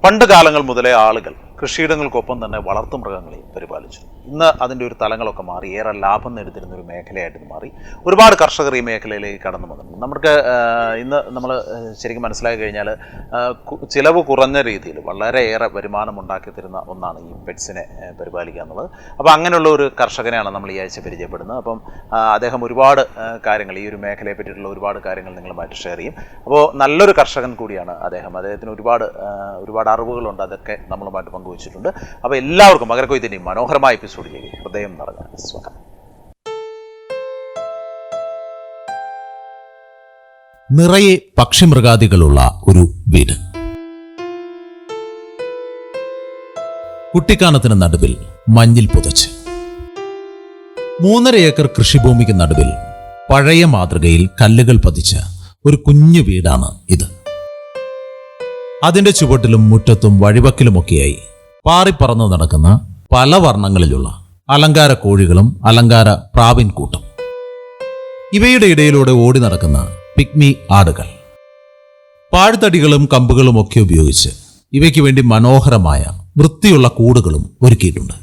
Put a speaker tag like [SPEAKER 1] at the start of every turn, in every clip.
[SPEAKER 1] പണ്ട് കാലങ്ങൾ മുതലേ ആളുകൾ കൃഷിയിടങ്ങൾക്കൊപ്പം തന്നെ വളർത്തുമൃഗങ്ങളെയും പരിപാലിച്ചു. ഇന്ന് അതിൻ്റെ ഒരു തലങ്ങളൊക്കെ മാറി ഏറെ ലാഭം നേടിത്തരുന്ന ഒരു മേഖലയായിട്ട് മാറി. ഒരുപാട് കർഷകർ ഈ മേഖലയിലേക്ക് കടന്നു വന്നിട്ടുണ്ട്. നമുക്ക് ഇന്ന് നമ്മൾ ശരിക്കും മനസ്സിലാക്കി കഴിഞ്ഞാൽ ചിലവ് കുറഞ്ഞ രീതിയിൽ വളരെയേറെ വരുമാനം ഉണ്ടാക്കി തരുന്ന ഒന്നാണ് ഈ പെറ്റ്സിനെ പരിപാലിക്കുക എന്നുള്ളത്. അപ്പോൾ അങ്ങനെയുള്ള ഒരു കർഷകനെയാണ് നമ്മൾ ഈ ആഴ്ച പരിചയപ്പെടുന്നത്. അപ്പം അദ്ദേഹം ഒരുപാട് കാര്യങ്ങൾ, ഈ ഒരു മേഖലയെ പറ്റിയിട്ടുള്ള ഒരുപാട് കാര്യങ്ങൾ നിങ്ങളുമായിട്ട് ഷെയർ ചെയ്യും. അപ്പോൾ നല്ലൊരു കർഷകൻ കൂടിയാണ് അദ്ദേഹത്തിന് ഒരുപാട് അറിവുകളുണ്ട്, അതൊക്കെ നമ്മളുമായിട്ട് പങ്കുവച്ചിട്ടുണ്ട്. അപ്പോൾ എല്ലാവർക്കും മകരക്കൊയ്ത്തിൻ്റെയും മനോഹരമായ എപ്പിസോഡിലേക്ക് ഹൃദയം നിറഞ്ഞ സ്വാഗതം.
[SPEAKER 2] നിറയെ പക്ഷിമൃഗാദികളുള്ള ഒരു വീട്. കുട്ടിക്കാനത്തിന് നടുവിൽ മഞ്ഞിൽ പുതച്ച് 3.5 ഏക്കർ കൃഷിഭൂമിക്ക് നടുവിൽ പഴയ മാതൃകയിൽ കല്ലുകൾ പതിച്ച ഒരു കുഞ്ഞു വീടാണ് ഇത്. അതിന്റെ ചുവട്ടിലും മുറ്റത്തും വഴിവക്കിലുമൊക്കെയായി പാറിപ്പറന്നു നടക്കുന്ന പല വർണ്ണങ്ങളിലുള്ള അലങ്കാര കോഴികളും അലങ്കാര പ്രാവിൻ കൂട്ടം. ഇവയുടെ ഇടയിലൂടെ ഓടി നടക്കുന്ന പിഗ്മി ആടുകൾ. പാഴ്തടികളും കമ്പുകളും ഒക്കെ ഉപയോഗിച്ച് ഇവയ്ക്ക് വേണ്ടി മനോഹരമായ വൃത്തിയുള്ള കൂടുകളും ഒരുക്കിയിട്ടുണ്ട്.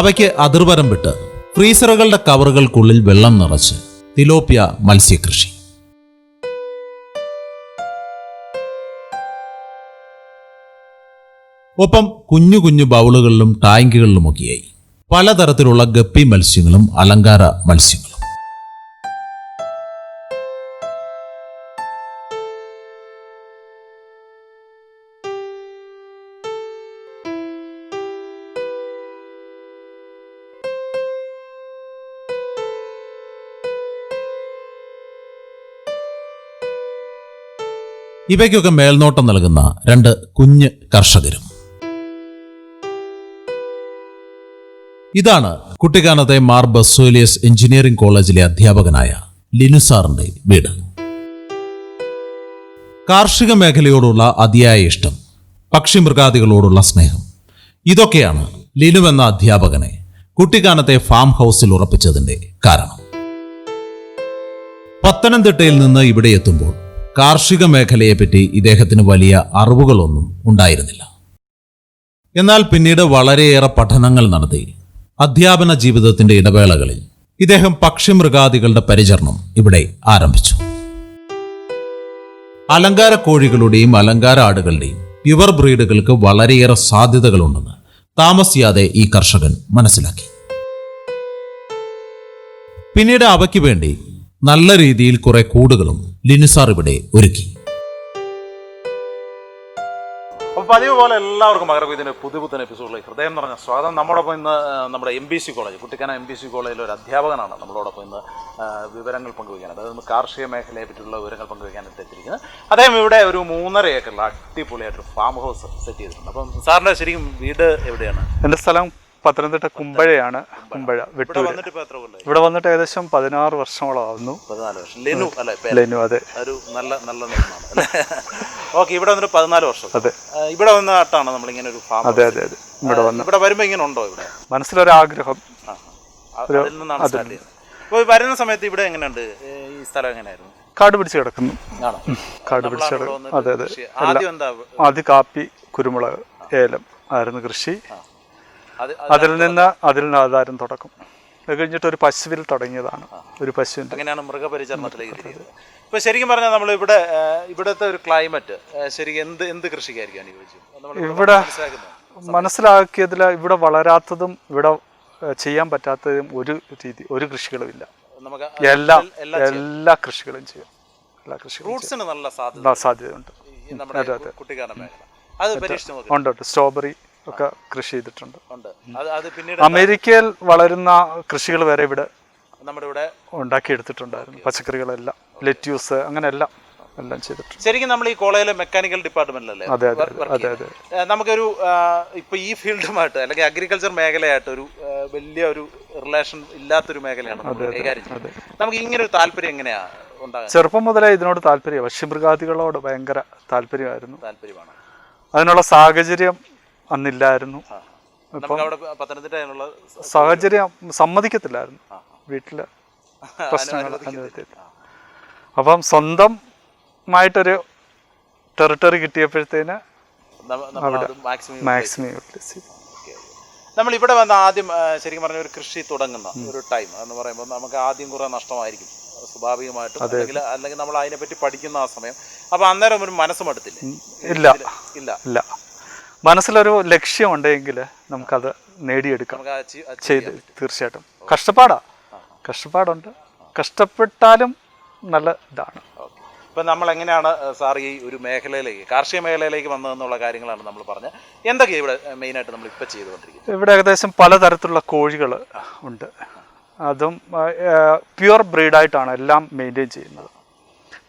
[SPEAKER 2] അവയ്ക്ക് അതിർവരം വിട്ട് ഫ്രീസറുകളുടെ കവറുകൾക്കുള്ളിൽ വെള്ളം നിറച്ച് തിലോപ്പിയ മത്സ്യകൃഷി. ഒപ്പം കുഞ്ഞു കുഞ്ഞു ബൗളുകളിലും ടാങ്കുകളിലുമൊക്കെയായി പലതരത്തിലുള്ള ഗപ്പി മത്സ്യങ്ങളും അലങ്കാര മത്സ്യങ്ങളും. ഇവയ്ക്കൊക്കെ മേൽനോട്ടം നൽകുന്ന 2 കുഞ്ഞ് കർഷകരും. ഇതാണ് കുട്ടിക്കാനത്തെ മാർ ബസോലിയസ് എഞ്ചിനീയറിംഗ് കോളേജിലെ അധ്യാപകനായ ലിനുസാറിന്റെ വീട്. കാർഷിക മേഖലയോടുള്ള അതിയായ ഇഷ്ടം, പക്ഷിമൃഗാദികളോടുള്ള സ്നേഹം, ഇതൊക്കെയാണ് ലിനു എന്ന അധ്യാപകനെ കുട്ടിക്കാനത്തെ ഫാം ഹൗസിൽ ഉറപ്പിച്ചതിന്റെ കാരണം. പത്തനംതിട്ടയിൽ നിന്ന് ഇവിടെ എത്തുമ്പോൾ കാർഷിക മേഖലയെപ്പറ്റി ഇദ്ദേഹത്തിന് വലിയ അറിവുകളൊന്നും ഉണ്ടായിരുന്നില്ല. എന്നാൽ പിന്നീട് വളരെയേറെ പഠനങ്ങൾ നടത്തി അധ്യാപന ജീവിതത്തിന്റെ ഇടവേളകളിൽ ഇദ്ദേഹം പക്ഷിമൃഗാദികളുടെ പരിചരണം ഇവിടെ ആരംഭിച്ചു. അലങ്കാര കോഴികളുടെയും അലങ്കാര ആടുകളുടെയും പ്യുവർ ബ്രീഡുകൾക്ക് വളരെയേറെ സാധ്യതകളുണ്ടെന്ന് താമസിയാതെ ഈ കർഷകൻ മനസ്സിലാക്കി. പിന്നീട് അവയ്ക്ക് വേണ്ടി നല്ല രീതിയിൽ കുറെ കൂടുകളും ലിനുസാർ ഇവിടെ ഒരുക്കി.
[SPEAKER 1] അപ്പോൾ പതിവ് പോലെ എല്ലാവർക്കും മകരക്കൊയ്ത്തിൻ്റെ പുതുപുത്തൻ എപ്പിസോഡിലേക്ക് ഹൃദയം നിറഞ്ഞ സ്വാഗതം. നമ്മളോടൊപ്പം ഇന്ന് നമ്മുടെ MBC കോളേജ്, കുട്ടിക്കാനം MBC കോളേജിലെ ഒരു അധ്യാപകനാണ് നമ്മളോടൊപ്പം ഇന്ന് വിവരങ്ങൾ പങ്കുവയ്ക്കാൻ, അതായത് കാർഷിക മേഖലയെ പറ്റിയുള്ള വിവരങ്ങൾ പങ്കുവയ്ക്കാനായിട്ട് എത്തിയിരിക്കുന്നത്. അദ്ദേഹം ഇവിടെ ഒരു 3.5 ഏക്കറിൽ അടിപൊളിയായിട്ടൊരു ഫാം ഹൗസ് സെറ്റ് ചെയ്തിട്ടുണ്ട്. അപ്പം സാറിൻ്റെ ശരിക്കും വീട് എവിടെയാണ്?
[SPEAKER 3] എൻ്റെ സ്ഥലം പത്തനംതിട്ട കുമ്പഴയാണ്. കുമ്പഴ വിട്ടൂർ. ഇവിടെ വന്നിട്ട് ഏകദേശം 16 വർഷങ്ങളാവുന്നു.
[SPEAKER 1] 14 വർഷം. ലെനു അല്ലേ?
[SPEAKER 3] ലെനു, അതെ.
[SPEAKER 1] ഒരു നല്ല നെയ്മാണ്. ഓക്കെ, ഇവിടെ വന്നിട്ട് 14 വർഷം.
[SPEAKER 3] അതെ.
[SPEAKER 1] ഇവിടെ വന്നിട്ടാണ് നമ്മളിങ്ങനെ ഒരു ഫാം.
[SPEAKER 3] അതെ അതെ അതെ.
[SPEAKER 1] ഇവിടെ വരുമ്പോൾ ഇങ്ങനെ ഉണ്ടോ? ഇവിടെ മനസ്സിലൊരാഗ്രഹം. അപ്പോൾ വരുന്ന സമയത്ത് ഇവിടെ എങ്ങനെയുണ്ട്? ഈ സ്ഥലം എങ്ങനെയായിരുന്നു?
[SPEAKER 3] കാട് പിടിച്ച് കിടക്കുന്നു. കാട് പിടിച്ച് കിടക്കുന്നു. അതെ അതെ. ആദ്യം കാപ്പി, കുരുമുളക്, ഏലം ആയിരുന്നു കൃഷി. അതിൽ നിന്ന് ആധാരം തുടക്കം. അത് കഴിഞ്ഞിട്ട് ഒരു പശുവിൽ തുടങ്ങിയതാണ്. ഒരു പശുവിൻ്റെ
[SPEAKER 1] അങ്ങനെയാണ് മൃഗപരിചരണത്തിലേക്ക്. ഇപ്പോൾ ശരിക്കും പറഞ്ഞാൽ നമ്മൾ ഇവിടുത്തെ ഒരു ക്ലൈമറ്റ് ശരിക്കും എന്ത് കൃഷിക്കായിരിക്കും അനുയോജ്യം? ഇവിടെ
[SPEAKER 3] മനസ്സിലാക്കിയതിൽ ഇവിടെ വളരാത്തതും ഇവിടെ ചെയ്യാൻ പറ്റാത്തതും ഒരു കൃഷികളും ഇല്ല. എല്ലാ കൃഷികളും ചെയ്യും. എല്ലാ കൃഷികളും നല്ല സാധ്യതയുണ്ട്. ഉണ്ട്. സ്ട്രോബെറി ഒക്കെ കൃഷി ചെയ്തിട്ടുണ്ട്. അമേരിക്കയിൽ വളരുന്ന കൃഷികൾ വരെ ഇവിടെ നമ്മുടെ ഇവിടെ ഉണ്ടാക്കിയെടുത്തിട്ടുണ്ടായിരുന്നു. പച്ചക്കറികളെല്ലാം, ലെറ്റ്യൂസ്, അങ്ങനെ എല്ലാം ചെയ്തിട്ടുണ്ട്.
[SPEAKER 1] ശരിക്കും നമ്മൾ ഈ കോളേജിലെ മെക്കാനിക്കൽ ഡിപ്പാർട്ട്മെന്റിലല്ലേ?
[SPEAKER 3] അതെ അതെ അതെ അതെ.
[SPEAKER 1] നമുക്കൊരു ഇപ്പൊ ഈ ഫീൽഡുമായിട്ട് അല്ലെങ്കിൽ അഗ്രികൾച്ചർ മേഖലയായിട്ട് ഒരു വലിയ ഒരു റിലേഷൻ ഇല്ലാത്തൊരു മേഖലയാണ് നമുക്ക്. ഇങ്ങനെ ഒരു താല്പര്യം എങ്ങനെയാ ഉണ്ടാകുന്നത്?
[SPEAKER 3] ചെറുപ്പം മുതലേ ഇതിനോട് താല്പര്യം, പക്ഷിമൃഗാദികളോട് ഭയങ്കര താല്പര്യമാണ്. അതിനുള്ള സാഹചര്യം അന്നില്ലായിരുന്നു. സാഹചര്യം സമ്മതിക്കത്തില്ലായിരുന്നു വീട്ടില്, പ്രശ്നങ്ങൾ. അപ്പം സ്വന്തമായിട്ടൊരു ടെറിട്ടറി കിട്ടിയപ്പോഴത്തേന് മാക്സിമം യൂട്ടിലൈസ് ചെയ്തു.
[SPEAKER 1] നമ്മളിവിടെ വന്ന ആദ്യം ശരിക്കും പറഞ്ഞ ഒരു കൃഷി തുടങ്ങുന്ന ഒരു ടൈം എന്ന് പറയുമ്പോൾ നമുക്ക് ആദ്യം കുറേ നഷ്ടമായിരിക്കും സ്വാഭാവികമായിട്ടും, അല്ലെങ്കിൽ നമ്മൾ അതിനെപ്പറ്റി പഠിക്കുന്ന ആ സമയം. അപ്പോൾ അന്നേരം ഒരു മനസ്സും അടുത്തില്ല.
[SPEAKER 3] ഇല്ല ഇല്ല ഇല്ല മനസ്സിലൊരു ലക്ഷ്യം ഉണ്ടെങ്കിൽ നമുക്കത് നേടിയെടുക്കാം. ചെയ്ത് തീർച്ചയായിട്ടും കഷ്ടപ്പാടുണ്ട്. കഷ്ടപ്പെട്ടാലും നല്ല ഇതാണ്.
[SPEAKER 1] ഇപ്പം നമ്മൾ എങ്ങനെയാണ് സാർ ഈ ഒരു മേഖലയിലേക്ക്, കാർഷിക മേഖലയിലേക്ക് വന്നതെന്നുള്ള കാര്യങ്ങളാണ് നമ്മൾ പറഞ്ഞത്. എന്തൊക്കെയാണ് ഇവിടെ മെയിനായിട്ട് നമ്മൾ ഇപ്പം ചെയ്തുകൊണ്ടിരിക്കുന്നത്?
[SPEAKER 3] ഇവിടെ ഏകദേശം പലതരത്തിലുള്ള കോഴികൾ ഉണ്ട്. അതും പ്യുവർ ബ്രീഡായിട്ടാണ് എല്ലാം മെയിൻറ്റെയിൻ ചെയ്യുന്നത്.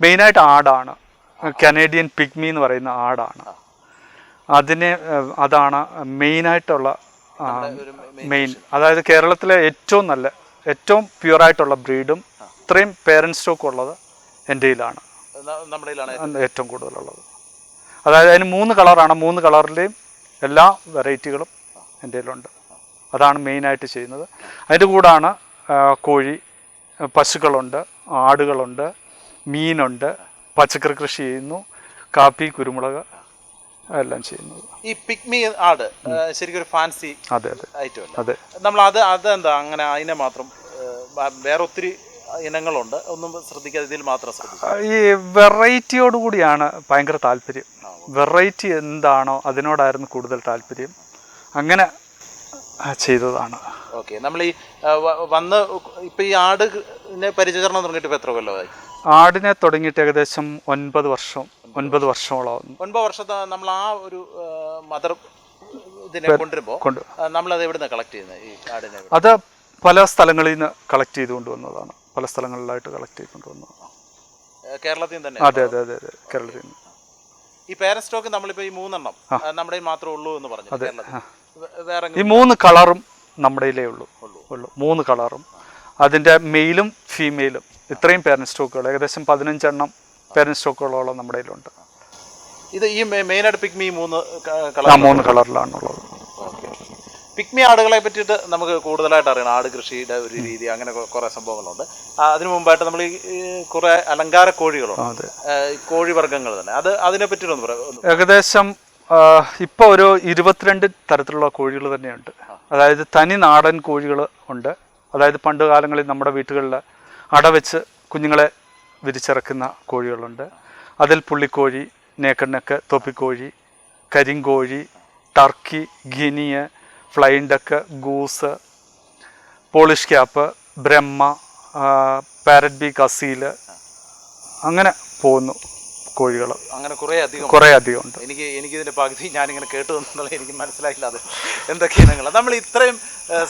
[SPEAKER 3] മെയിനായിട്ട് ആടാണ്. കനേഡിയൻ പിഗ്മി എന്ന് പറയുന്ന ആടാണ്. അതാണ് മെയിനായിട്ടുള്ള അതായത് കേരളത്തിലെ ഏറ്റവും പ്യുവറായിട്ടുള്ള ബ്രീഡും ഇത്രയും പേരൻറ് സ്റ്റോക്ക് ഉള്ളത് എൻ്റെ കയ്യിലാണ് ഏറ്റവും കൂടുതലുള്ളത്. അതായത് അതിന് 3 കളറാണ്. 3 കളറിലെയും എല്ലാ വെറൈറ്റികളും എൻ്റെ കയ്യിലുണ്ട്. അതാണ് മെയിനായിട്ട് ചെയ്യുന്നത്. അതിൻ്റെ കൂടാണ് കോഴി, പശുക്കളുണ്ട്, ആടുകളുണ്ട്, മീനുണ്ട്, പച്ചക്കറി കൃഷി ചെയ്യുന്നു, കാപ്പി, കുരുമുളക് എല്ലാം ചെയ്യുന്നത്.
[SPEAKER 1] ഈ പിഗ്മി ആട് ശരിക്കും ഒരു ഫാൻസി ഐറ്റം
[SPEAKER 3] അതെ.
[SPEAKER 1] നമ്മൾ അതെന്താ അങ്ങനെ അതിനെ മാത്രം, വേറെ ഒത്തിരി ഇനങ്ങളുണ്ട്, ഒന്നും ശ്രദ്ധിക്കാതെ ഇതിൽ മാത്രം ശ്രദ്ധിക്കുക?
[SPEAKER 3] ഈ വെറൈറ്റിയോട് കൂടിയാണ് ഭയങ്കര താല്പര്യം. വെറൈറ്റി എന്താണോ അതിനോടായിരുന്നു കൂടുതൽ താല്പര്യം. അങ്ങനെ ചെയ്തതാണ്.
[SPEAKER 1] ഓക്കെ. നമ്മൾ ഈ വന്ന് ഇപ്പം ഈ ആടിനെ പരിചരണം തുടങ്ങിയിട്ട് ഇപ്പോൾ എത്ര കൊല്ലമായി?
[SPEAKER 3] ആടിനെ തുടങ്ങിയിട്ട് ഏകദേശം 9 വർഷമോളം.
[SPEAKER 1] 9 വർഷത്തെ നമ്മൾ ആ ഒരു മദർ ഇതിനെ കൊണ്ടുവരുമ്പോൾ നമ്മളത് എവിടെ നിന്ന് കളക്ട് ചെയ്യുന്നത് ഈ ആടിനെ?
[SPEAKER 3] അത് പല സ്ഥലങ്ങളിൽ നിന്ന് കളക്ട് ചെയ്ത് കൊണ്ടുവന്നതാണ്. പല സ്ഥലങ്ങളിലായിട്ട് കളക്ട് ചെയ്ത് കൊണ്ടുവന്നതാണ്.
[SPEAKER 1] കേരളത്തിൽ തന്നെ?
[SPEAKER 3] അതെ കേരളത്തിൽ നിന്ന്.
[SPEAKER 1] ഈ പേരന്റ് സ്റ്റോക്ക് നമ്മളിപ്പോൾ ഈ 3 എണ്ണം നമ്മുടെ മാത്രമേ ഉള്ളൂ എന്ന് പറഞ്ഞു.
[SPEAKER 3] ഈ 3 കളറും നമ്മുടെ ഉള്ളൂ. 3 കളറും അതിൻ്റെ മെയിലും ഫീമെയിലും ഇത്രയും പേരന്റ് സ്റ്റോക്കുകൾ ഏകദേശം 15 എണ്ണം പേരന്റ് സ്റ്റോക്കുകളോളം നമ്മുടെ കയ്യിലുണ്ട്.
[SPEAKER 1] ഇത് ഈ മെയിനായിട്ട് പിഗ്മി
[SPEAKER 3] 3 കളറിലാണുള്ളത്.
[SPEAKER 1] പിഗ്മി ആടുകളെ പറ്റിയിട്ട് നമുക്ക് കൂടുതലായിട്ട് അറിയണം. ആട് കൃഷിയുടെ ഒരു രീതി, അങ്ങനെ കുറേ സംഭവങ്ങളുണ്ട്. അതിനു മുമ്പായിട്ട് നമ്മൾ ഈ കുറേ അലങ്കാര കോഴികളുണ്ട്, കോഴി വർഗ്ഗങ്ങൾ തന്നെ. അതിനെ പറ്റിയിട്ടൊന്ന് പറയാം.
[SPEAKER 3] ഏകദേശം ഇപ്പോൾ ഒരു 22 തരത്തിലുള്ള കോഴികൾ തന്നെയുണ്ട്. അതായത് തനി നാടൻ കോഴികൾ ഉണ്ട്. അതായത് പണ്ട് കാലങ്ങളിൽ നമ്മുടെ വീട്ടുകളിൽ അടവെച്ച് കുഞ്ഞുങ്ങളെ വിരിച്ചിറക്കുന്ന കോഴികളുണ്ട്. അതിൽ പുള്ളിക്കോഴി, നേക്കണ്ണക്ക്, തൊപ്പിക്കോഴി, കരിങ്കോഴി, turkey, guinea, flying duck, goose, polish cap, Brahma, parrot beak, Aseel, അങ്ങനെ പോകുന്നു കോഴികൾ.
[SPEAKER 1] അങ്ങനെ
[SPEAKER 3] കുറേ അധികം ഉണ്ട്.
[SPEAKER 1] എനിക്കിതിൻ്റെ പകുതി ഞാനിങ്ങനെ കേട്ടു എന്നുള്ളത് എനിക്ക് മനസ്സിലായില്ല. അത് എന്തൊക്കെയാണ് നമ്മൾ ഇത്രയും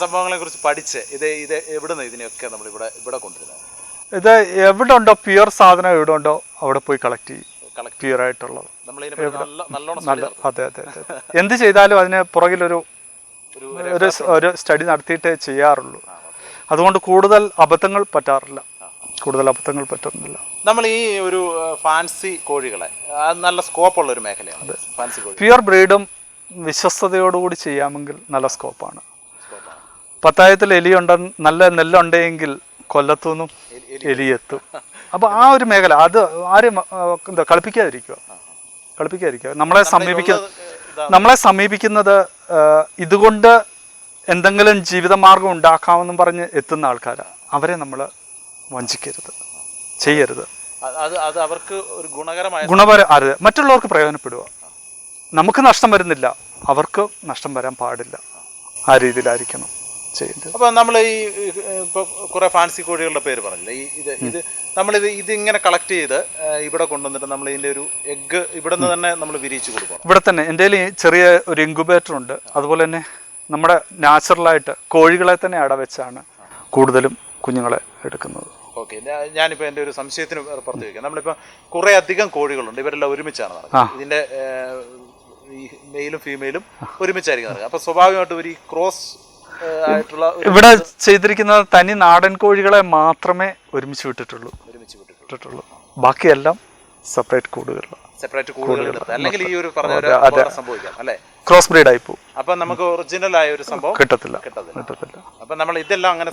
[SPEAKER 1] സംഭവങ്ങളെ കുറിച്ച് പഠിച്ച് ഇത് എവിടെ നിന്ന് ഇതിനെയൊക്കെ നമ്മൾ ഇവിടെ കൊണ്ടുവരുന്നത്?
[SPEAKER 3] ഇത് എവിടെ ഉണ്ടോ പ്യുവർ സാധനം, എവിടെ ഉണ്ടോ അവിടെ പോയി കളക്ട് ചെയ്യും. പ്യുവർ ആയിട്ടുള്ളത് അതെ. എന്ത് ചെയ്താലും അതിന് പുറകിലൊരു സ്റ്റഡി നടത്തിയിട്ടേ ചെയ്യാറുള്ളൂ. അതുകൊണ്ട് കൂടുതൽ അബദ്ധങ്ങൾ പറ്റുന്നില്ല.
[SPEAKER 1] നമ്മൾ ഈ ഒരു ഫാൻസി കോഴികളെ നല്ല സ്കോപ്പുള്ള ഒരു മേഖലയാണ് ഫാൻസി കോഴി.
[SPEAKER 3] പ്യുവർ ബ്രീഡും വിശ്വസ്തയോടുകൂടി ചെയ്യാമെങ്കിൽ നല്ല സ്കോപ്പാണ്. പത്തായത്തിൽ നല്ല നെല്ലുണ്ടെങ്കിൽ കൊല്ലത്തുനിന്നും എലിയെത്തും. അപ്പോൾ ആ ഒരു മേഖല അത് ആരും കളിപ്പിക്കാതിരിക്കുക. നമ്മളെ സമീപിക്കുന്നത് ഇതുകൊണ്ട് എന്തെങ്കിലും ജീവിതമാർഗം ഉണ്ടാക്കാമെന്നും പറഞ്ഞ് എത്തുന്ന ആൾക്കാരാണ്. അവരെ നമ്മൾ വഞ്ചിക്കരുത്, ചെയ്യരുത്.
[SPEAKER 1] അത് അവർക്ക് ഒരു ഗുണപരം
[SPEAKER 3] മറ്റുള്ളവർക്ക് പ്രയോജനപ്പെടുക. നമുക്ക് നഷ്ടം വരുന്നില്ല, അവർക്ക് നഷ്ടം വരാൻ പാടില്ല. ആ രീതിയിലായിരിക്കണം ചെയ്യുന്നത്.
[SPEAKER 1] അപ്പോൾ നമ്മൾ ഈ ഇപ്പോൾ കുറേ ഫാൻസി കോഴികളുടെ പേര് പറഞ്ഞില്ലേ, ഇതിങ്ങനെ കളക്ട് ചെയ്ത് ഇവിടെ കൊണ്ടുവന്നിട്ട് നമ്മൾ ഇതിൻ്റെ ഒരു എഗ്ഗ് ഇവിടെ നിന്ന് തന്നെ നമ്മൾ വിരിയിച്ച് കൊടുക്കണം.
[SPEAKER 3] ഇവിടെ തന്നെ എൻ്റെ കയ്യിൽ ചെറിയ ഒരു ഇൻക്യുബേറ്റർ ഉണ്ട്. അതുപോലെ തന്നെ നമ്മുടെ നാച്ചുറലായിട്ട് കോഴികളെ തന്നെ അടവെച്ചാണ് കൂടുതലും കുഞ്ഞുങ്ങളെ എടുക്കുന്നത്.
[SPEAKER 1] ഓക്കെ. ഞാനിപ്പോൾ എൻ്റെ ഒരു സംശയത്തിന് പുറത്ത് വയ്ക്കാം. നമ്മളിപ്പോൾ കുറേ അധികം കോഴികളുണ്ട്, ഇവരെല്ലാം ഒരുമിച്ചാണ് നടക്കുന്നത്. ഇതിൻ്റെ ഈ മെയിലും ഫീമെയിലും ഒരുമിച്ചായിരിക്കും നടക്കുക. അപ്പോൾ സ്വാഭാവികമായിട്ടും ഒരു ക്രോസ് ആയിട്ടുള്ള
[SPEAKER 3] ഇവിടെ ചെയ്തിരിക്കുന്നത് തനി നാടൻ കോഴികളെ മാത്രമേ ഒരുമിച്ച് വിട്ടിട്ടുള്ളൂ. ബാക്കിയെല്ലാം സെപ്പറേറ്റ് കൂടുകൾ
[SPEAKER 1] അല്ലെങ്കിൽ ഈ ഒരു പറഞ്ഞ സംഭവിക്കാം അല്ലേ,
[SPEAKER 3] ക്രോസ് ബ്രീഡ് ആയി പോകും.
[SPEAKER 1] അപ്പൊ നമുക്ക് ഒറിജിനൽ ആയ ഒരു സംഭവം കിട്ടത്തില്ല. അപ്പൊ നമ്മൾ ഇതെല്ലാം അങ്ങനെ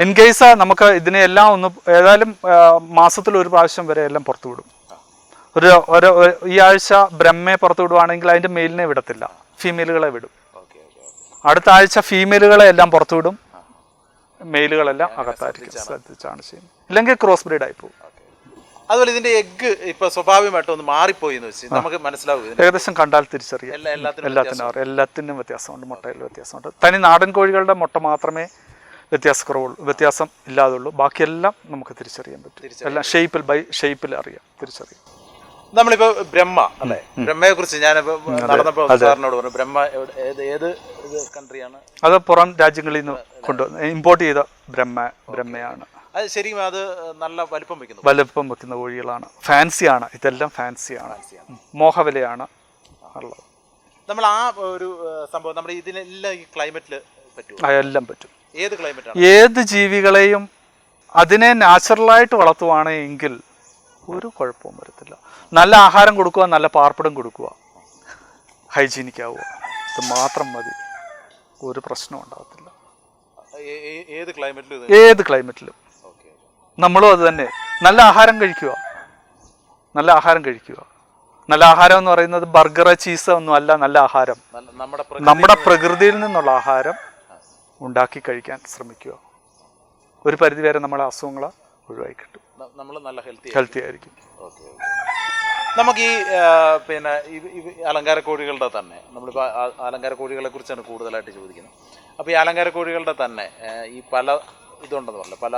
[SPEAKER 3] ഇൻ കേസ് നമുക്ക് ഇതിനെ എല്ലാം ഒന്ന് ഏതായാലും മാസത്തിൽ ഒരു പ്രാവശ്യം വരെ എല്ലാം പുറത്തു വിടും. ഈ ആഴ്ച ബ്രഹ്മയെ പുറത്തു വിടുവാണെങ്കിൽ അതിൻ്റെ മെയിലിനെ വിടത്തില്ല, ഫീമെയിലുകളെ വിടും. അടുത്ത ആഴ്ച ഫീമെയിലുകളെ എല്ലാം പുറത്തു വിടും, മെയിലുകളെല്ലാം അകത്തായിരിക്കും. ശ്രദ്ധിച്ചാണ് ചെയ്യുന്നത്, ഇല്ലെങ്കിൽ ക്രോസ് ബ്രീഡ് ആയി പോകും.
[SPEAKER 1] അതുപോലെ ഇതിന്റെ എഗ്ഗ് ഇപ്പൊ സ്വാഭാവികമായിട്ടും ഒന്ന് മാറിപ്പോയി എന്ന് വെച്ച് നമുക്ക് മനസ്സിലാവും.
[SPEAKER 3] ഏകദേശം കണ്ടാൽ തിരിച്ചറിയാം. എല്ലാത്തിനും വ്യത്യാസമുണ്ട്, മുട്ടയിൽ വ്യത്യാസമുണ്ട്. തനി നാടൻ കോഴികളുടെ മുട്ട മാത്രമേ വ്യത്യാസം ഇല്ലാതുള്ളൂ. ബാക്കിയെല്ലാം നമുക്ക് തിരിച്ചറിയാൻ പറ്റും. എല്ലാം ഷേപ്പിൽ അറിയാം, തിരിച്ചറിയാം.
[SPEAKER 1] നമ്മളിപ്പോ ബ്രഹ്മ അല്ലെ, ബ്രഹ്മയെ കുറിച്ച് ഞാനിപ്പോ നടന്നപ്പോ സാറിനോട് പറഞ്ഞു, ബ്രഹ്മ ഏത് കൺട്രിയാണ്?
[SPEAKER 3] അത് പുറം രാജ്യങ്ങളിൽ നിന്ന് ഇമ്പോർട്ട് ചെയ്ത ബ്രഹ്മയാണ്.
[SPEAKER 1] അത് ശരിക്കും അത് നല്ല വലിപ്പം
[SPEAKER 3] വെക്കുന്ന കോഴികളാണ്. ഫാൻസിയാണ്, ഇതെല്ലാം ഫാൻസിയാണ്, മോഹവിലയാണ് ഉള്ളത്.
[SPEAKER 1] നമ്മൾ ആ ഒരു സംഭവം നമ്മുടെ ഇതിനെല്ലാം ഈ ക്ലൈമറ്റില് പറ്റും,
[SPEAKER 3] എല്ലാം പറ്റും.
[SPEAKER 1] ഏത് ക്ലൈമറ്റ്,
[SPEAKER 3] ഏത് ജീവികളെയും അതിനെ നാച്ചുറലായിട്ട് വളർത്തുവാണെങ്കിൽ ഒരു കുഴപ്പവും വരത്തില്ല. നല്ല ആഹാരം കൊടുക്കുക, നല്ല പാർപ്പിടം കൊടുക്കുക, ഹൈജീനിക് ആവുക, ഇത് മാത്രം മതി, ഒരു പ്രശ്നവും ഉണ്ടാകത്തില്ല. ഏത് ക്ലൈമറ്റിലും നമ്മളും അത് തന്നെ. നല്ല ആഹാരം കഴിക്കുക. നല്ല ആഹാരം എന്ന് പറയുന്നത് ബർഗർ, ചീസ് ഒന്നും അല്ല. നല്ല ആഹാരം, നമ്മുടെ പ്രകൃതിയിൽ നിന്നുള്ള ആഹാരം ഉണ്ടാക്കി കഴിക്കാൻ ശ്രമിക്കുക. ഒരു പരിധി വരെ നമ്മളെ അസുഖങ്ങളെ ഒഴിവാക്കി കിട്ടും, ഹെൽത്തി ആയിരിക്കും.
[SPEAKER 1] നമുക്ക് ഈ പിന്നെ അലങ്കാര കോഴികളുടെ തന്നെ, നമ്മളിപ്പോൾ അലങ്കാര കോഴികളെ കുറിച്ചാണ് കൂടുതലായിട്ട് ചോദിക്കുന്നത്. അപ്പോൾ ഈ അലങ്കാര കോഴികളുടെ തന്നെ ഈ പല ഇതുണ്ടെന്ന് പറഞ്ഞില്ല, പല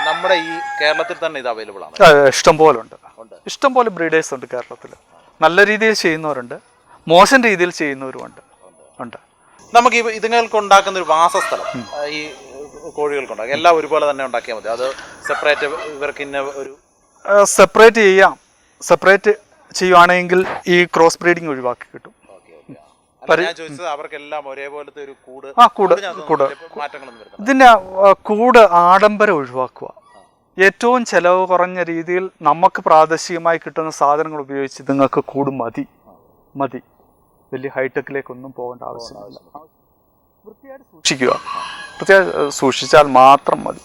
[SPEAKER 1] നമ്മുടെ ഈ കേരളത്തിൽ തന്നെ ഇത് അവൈലബിൾ ആണ്.
[SPEAKER 3] ഇഷ്ടംപോലെ ഉണ്ട്, ഇഷ്ടംപോലെ ബ്രീഡേഴ്സ് ഉണ്ട് കേരളത്തിൽ. നല്ല രീതിയിൽ ചെയ്യുന്നവരുണ്ട്, മോശം രീതിയിൽ ചെയ്യുന്നവരുമുണ്ട്.
[SPEAKER 1] നമുക്ക് ഇതുങ്ങൾക്ക് ഉണ്ടാക്കുന്ന ഒരു വാസസ്ഥലം ഈ കോഴികൾക്കുണ്ടാകും, എല്ലാം ഒരുപോലെ തന്നെ ഉണ്ടാക്കിയാൽ മതി? അത് സെപ്പറേറ്റ് ഇവർക്ക് ഒരു സെപ്പറേറ്റ് ചെയ്യുവാണെങ്കിൽ ഈ ക്രോസ് ബ്രീഡിങ് ഒഴിവാക്കി കിട്ടും. ഇതിന്റെ കൂട് ആഡംബരം ഒഴിവാക്കുക. ഏറ്റവും ചെലവ് കുറഞ്ഞ രീതിയിൽ നമുക്ക് പ്രാദേശികമായി കിട്ടുന്ന സാധനങ്ങൾ ഉപയോഗിച്ച് നിങ്ങൾക്ക് കൂട് മതി. വലിയ ഹൈടെക്കിലേക്കൊന്നും പോകേണ്ട ആവശ്യമില്ല. വൃത്തിയായിട്ട് സൂക്ഷിച്ചാൽ മാത്രം മതി,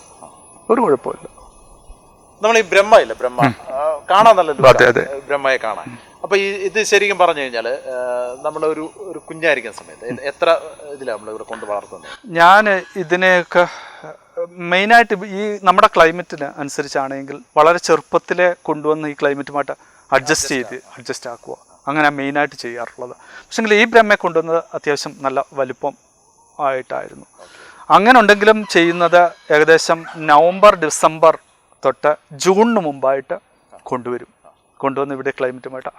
[SPEAKER 1] ഒരു കുഴപ്പമില്ല. നമ്മൾ ഈ ബ്രഹ്മ കാണാൻ നല്ല ബ്രഹ്മയെ കാണാൻ. അപ്പൊ ഇത് ശരിക്കും പറഞ്ഞു കഴിഞ്ഞാല് നമ്മൾ ഒരു കുഞ്ഞായിരിക്കുന്ന സമയത്ത് എത്ര ഇതിലാണ് നമ്മൾ ഇവിടെ കൊണ്ട് വളർത്തുന്നത്?
[SPEAKER 3] ഞാൻ ഇതിനെയൊക്കെ മെയിനായിട്ട് ഈ നമ്മുടെ ക്ലൈമറ്റിന് അനുസരിച്ചാണെങ്കിൽ വളരെ ചെറുപ്പത്തിലെ കൊണ്ടുവന്ന് ഈ ക്ലൈമറ്റുമായിട്ട് അഡ്ജസ്റ്റ് ആക്കുക, അങ്ങനെ മെയിനായിട്ട് ചെയ്യാറുള്ളത്. പക്ഷെങ്കിൽ ഈ ബ്രഹ്മയെ കൊണ്ടുവന്നത് അത്യാവശ്യം നല്ല വലിപ്പം ആയിട്ടായിരുന്നു. അങ്ങനെ ഉണ്ടെങ്കിലും ചെയ്യുന്നത് ഏകദേശം നവംബർ ഡിസംബർ തൊട്ട് ജൂണിന് മുമ്പായിട്ട് കൊണ്ടുവന്ന് ഇവിടെ ക്ലൈമറ്റുമായിട്ട്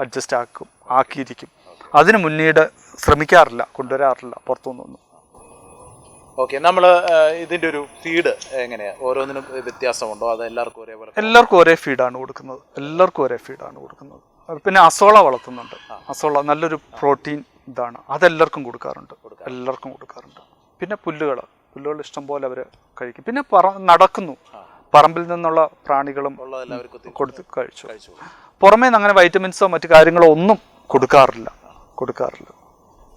[SPEAKER 3] ആക്കിയിരിക്കും. അതിന് മുന്നീട് കൊണ്ടുവരാറില്ല പുറത്തുനിന്നൊന്നും.
[SPEAKER 1] ഓക്കെ, നമ്മൾ ഇതിൻ്റെ ഒരു ഫീഡ് എങ്ങനെയാണ്? ഓരോന്നിനും വ്യത്യാസമുണ്ടോ? അത്
[SPEAKER 3] എല്ലാവർക്കും ഒരേ ഫീഡാണ് കൊടുക്കുന്നത്. പിന്നെ അസോള വളർത്തുന്നുണ്ട്. അസോള നല്ലൊരു പ്രോട്ടീൻ ഇതാണ്, അതെല്ലാവർക്കും കൊടുക്കാറുണ്ട്. പിന്നെ പുല്ലുകൾ ഇഷ്ടം പോലെ അവർ കഴിക്കും. പിന്നെ നടക്കുന്നു, പറമ്പിൽ നിന്നുള്ള പ്രാണികളും കൊടുത്ത് കഴിച്ചു. പുറമേ നിന്ന് അങ്ങനെ വൈറ്റമിൻസോ മറ്റു കാര്യങ്ങളോ ഒന്നും കൊടുക്കാറില്ല.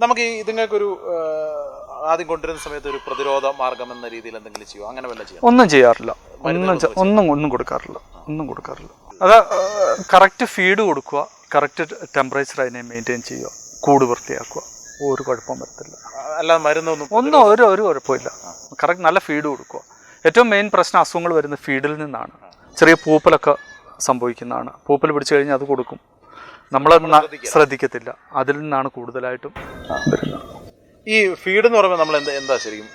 [SPEAKER 1] നമുക്ക് ഇതുങ്ങൾക്കൊരു ആദ്യം കൊണ്ടുവരുന്ന സമയത്ത് ഒരു പ്രതിരോധ മാർഗം എന്ന രീതിയിൽ എന്തെങ്കിലും ചെയ്യുമോ? അങ്ങനെ വല്ല ചെയ്യാം?
[SPEAKER 3] ഒന്നും ചെയ്യാറില്ല, ഒന്നും കൊടുക്കാറില്ല. അത് കറക്റ്റ് ഫീഡ് കൊടുക്കുക, കറക്റ്റ് ടെമ്പറേച്ചർ അതിനെ മെയിൻറ്റെയിൻ ചെയ്യുക, കൂട് വൃത്തിയാക്കുക, ഒരു കുഴപ്പം വരത്തില്ല.
[SPEAKER 1] അല്ലാതെ മരുന്നൊന്നും
[SPEAKER 3] ഒരു കുഴപ്പമില്ല. കറക്റ്റ് നല്ല ഫീഡ് കൊടുക്കുക. ഏറ്റവും മെയിൻ പ്രശ്നം അസുഖങ്ങൾ വരുന്നത് ഫീഡിൽ നിന്നാണ്. ചെറിയ പൂപ്പലൊക്കെ സംഭവിക്കുന്നതാണ്. പൂപ്പൽ പിടിച്ചു കഴിഞ്ഞാൽ അത് കൊടുക്കും, നമ്മൾ ശ്രദ്ധിക്കത്തില്ല. അതിൽ നിന്നാണ് കൂടുതലായിട്ടും വരുന്നത്.
[SPEAKER 1] ഈ ഫീഡ് എന്ന് പറയുമ്പോൾ നമ്മൾ എന്താ ശരിക്കും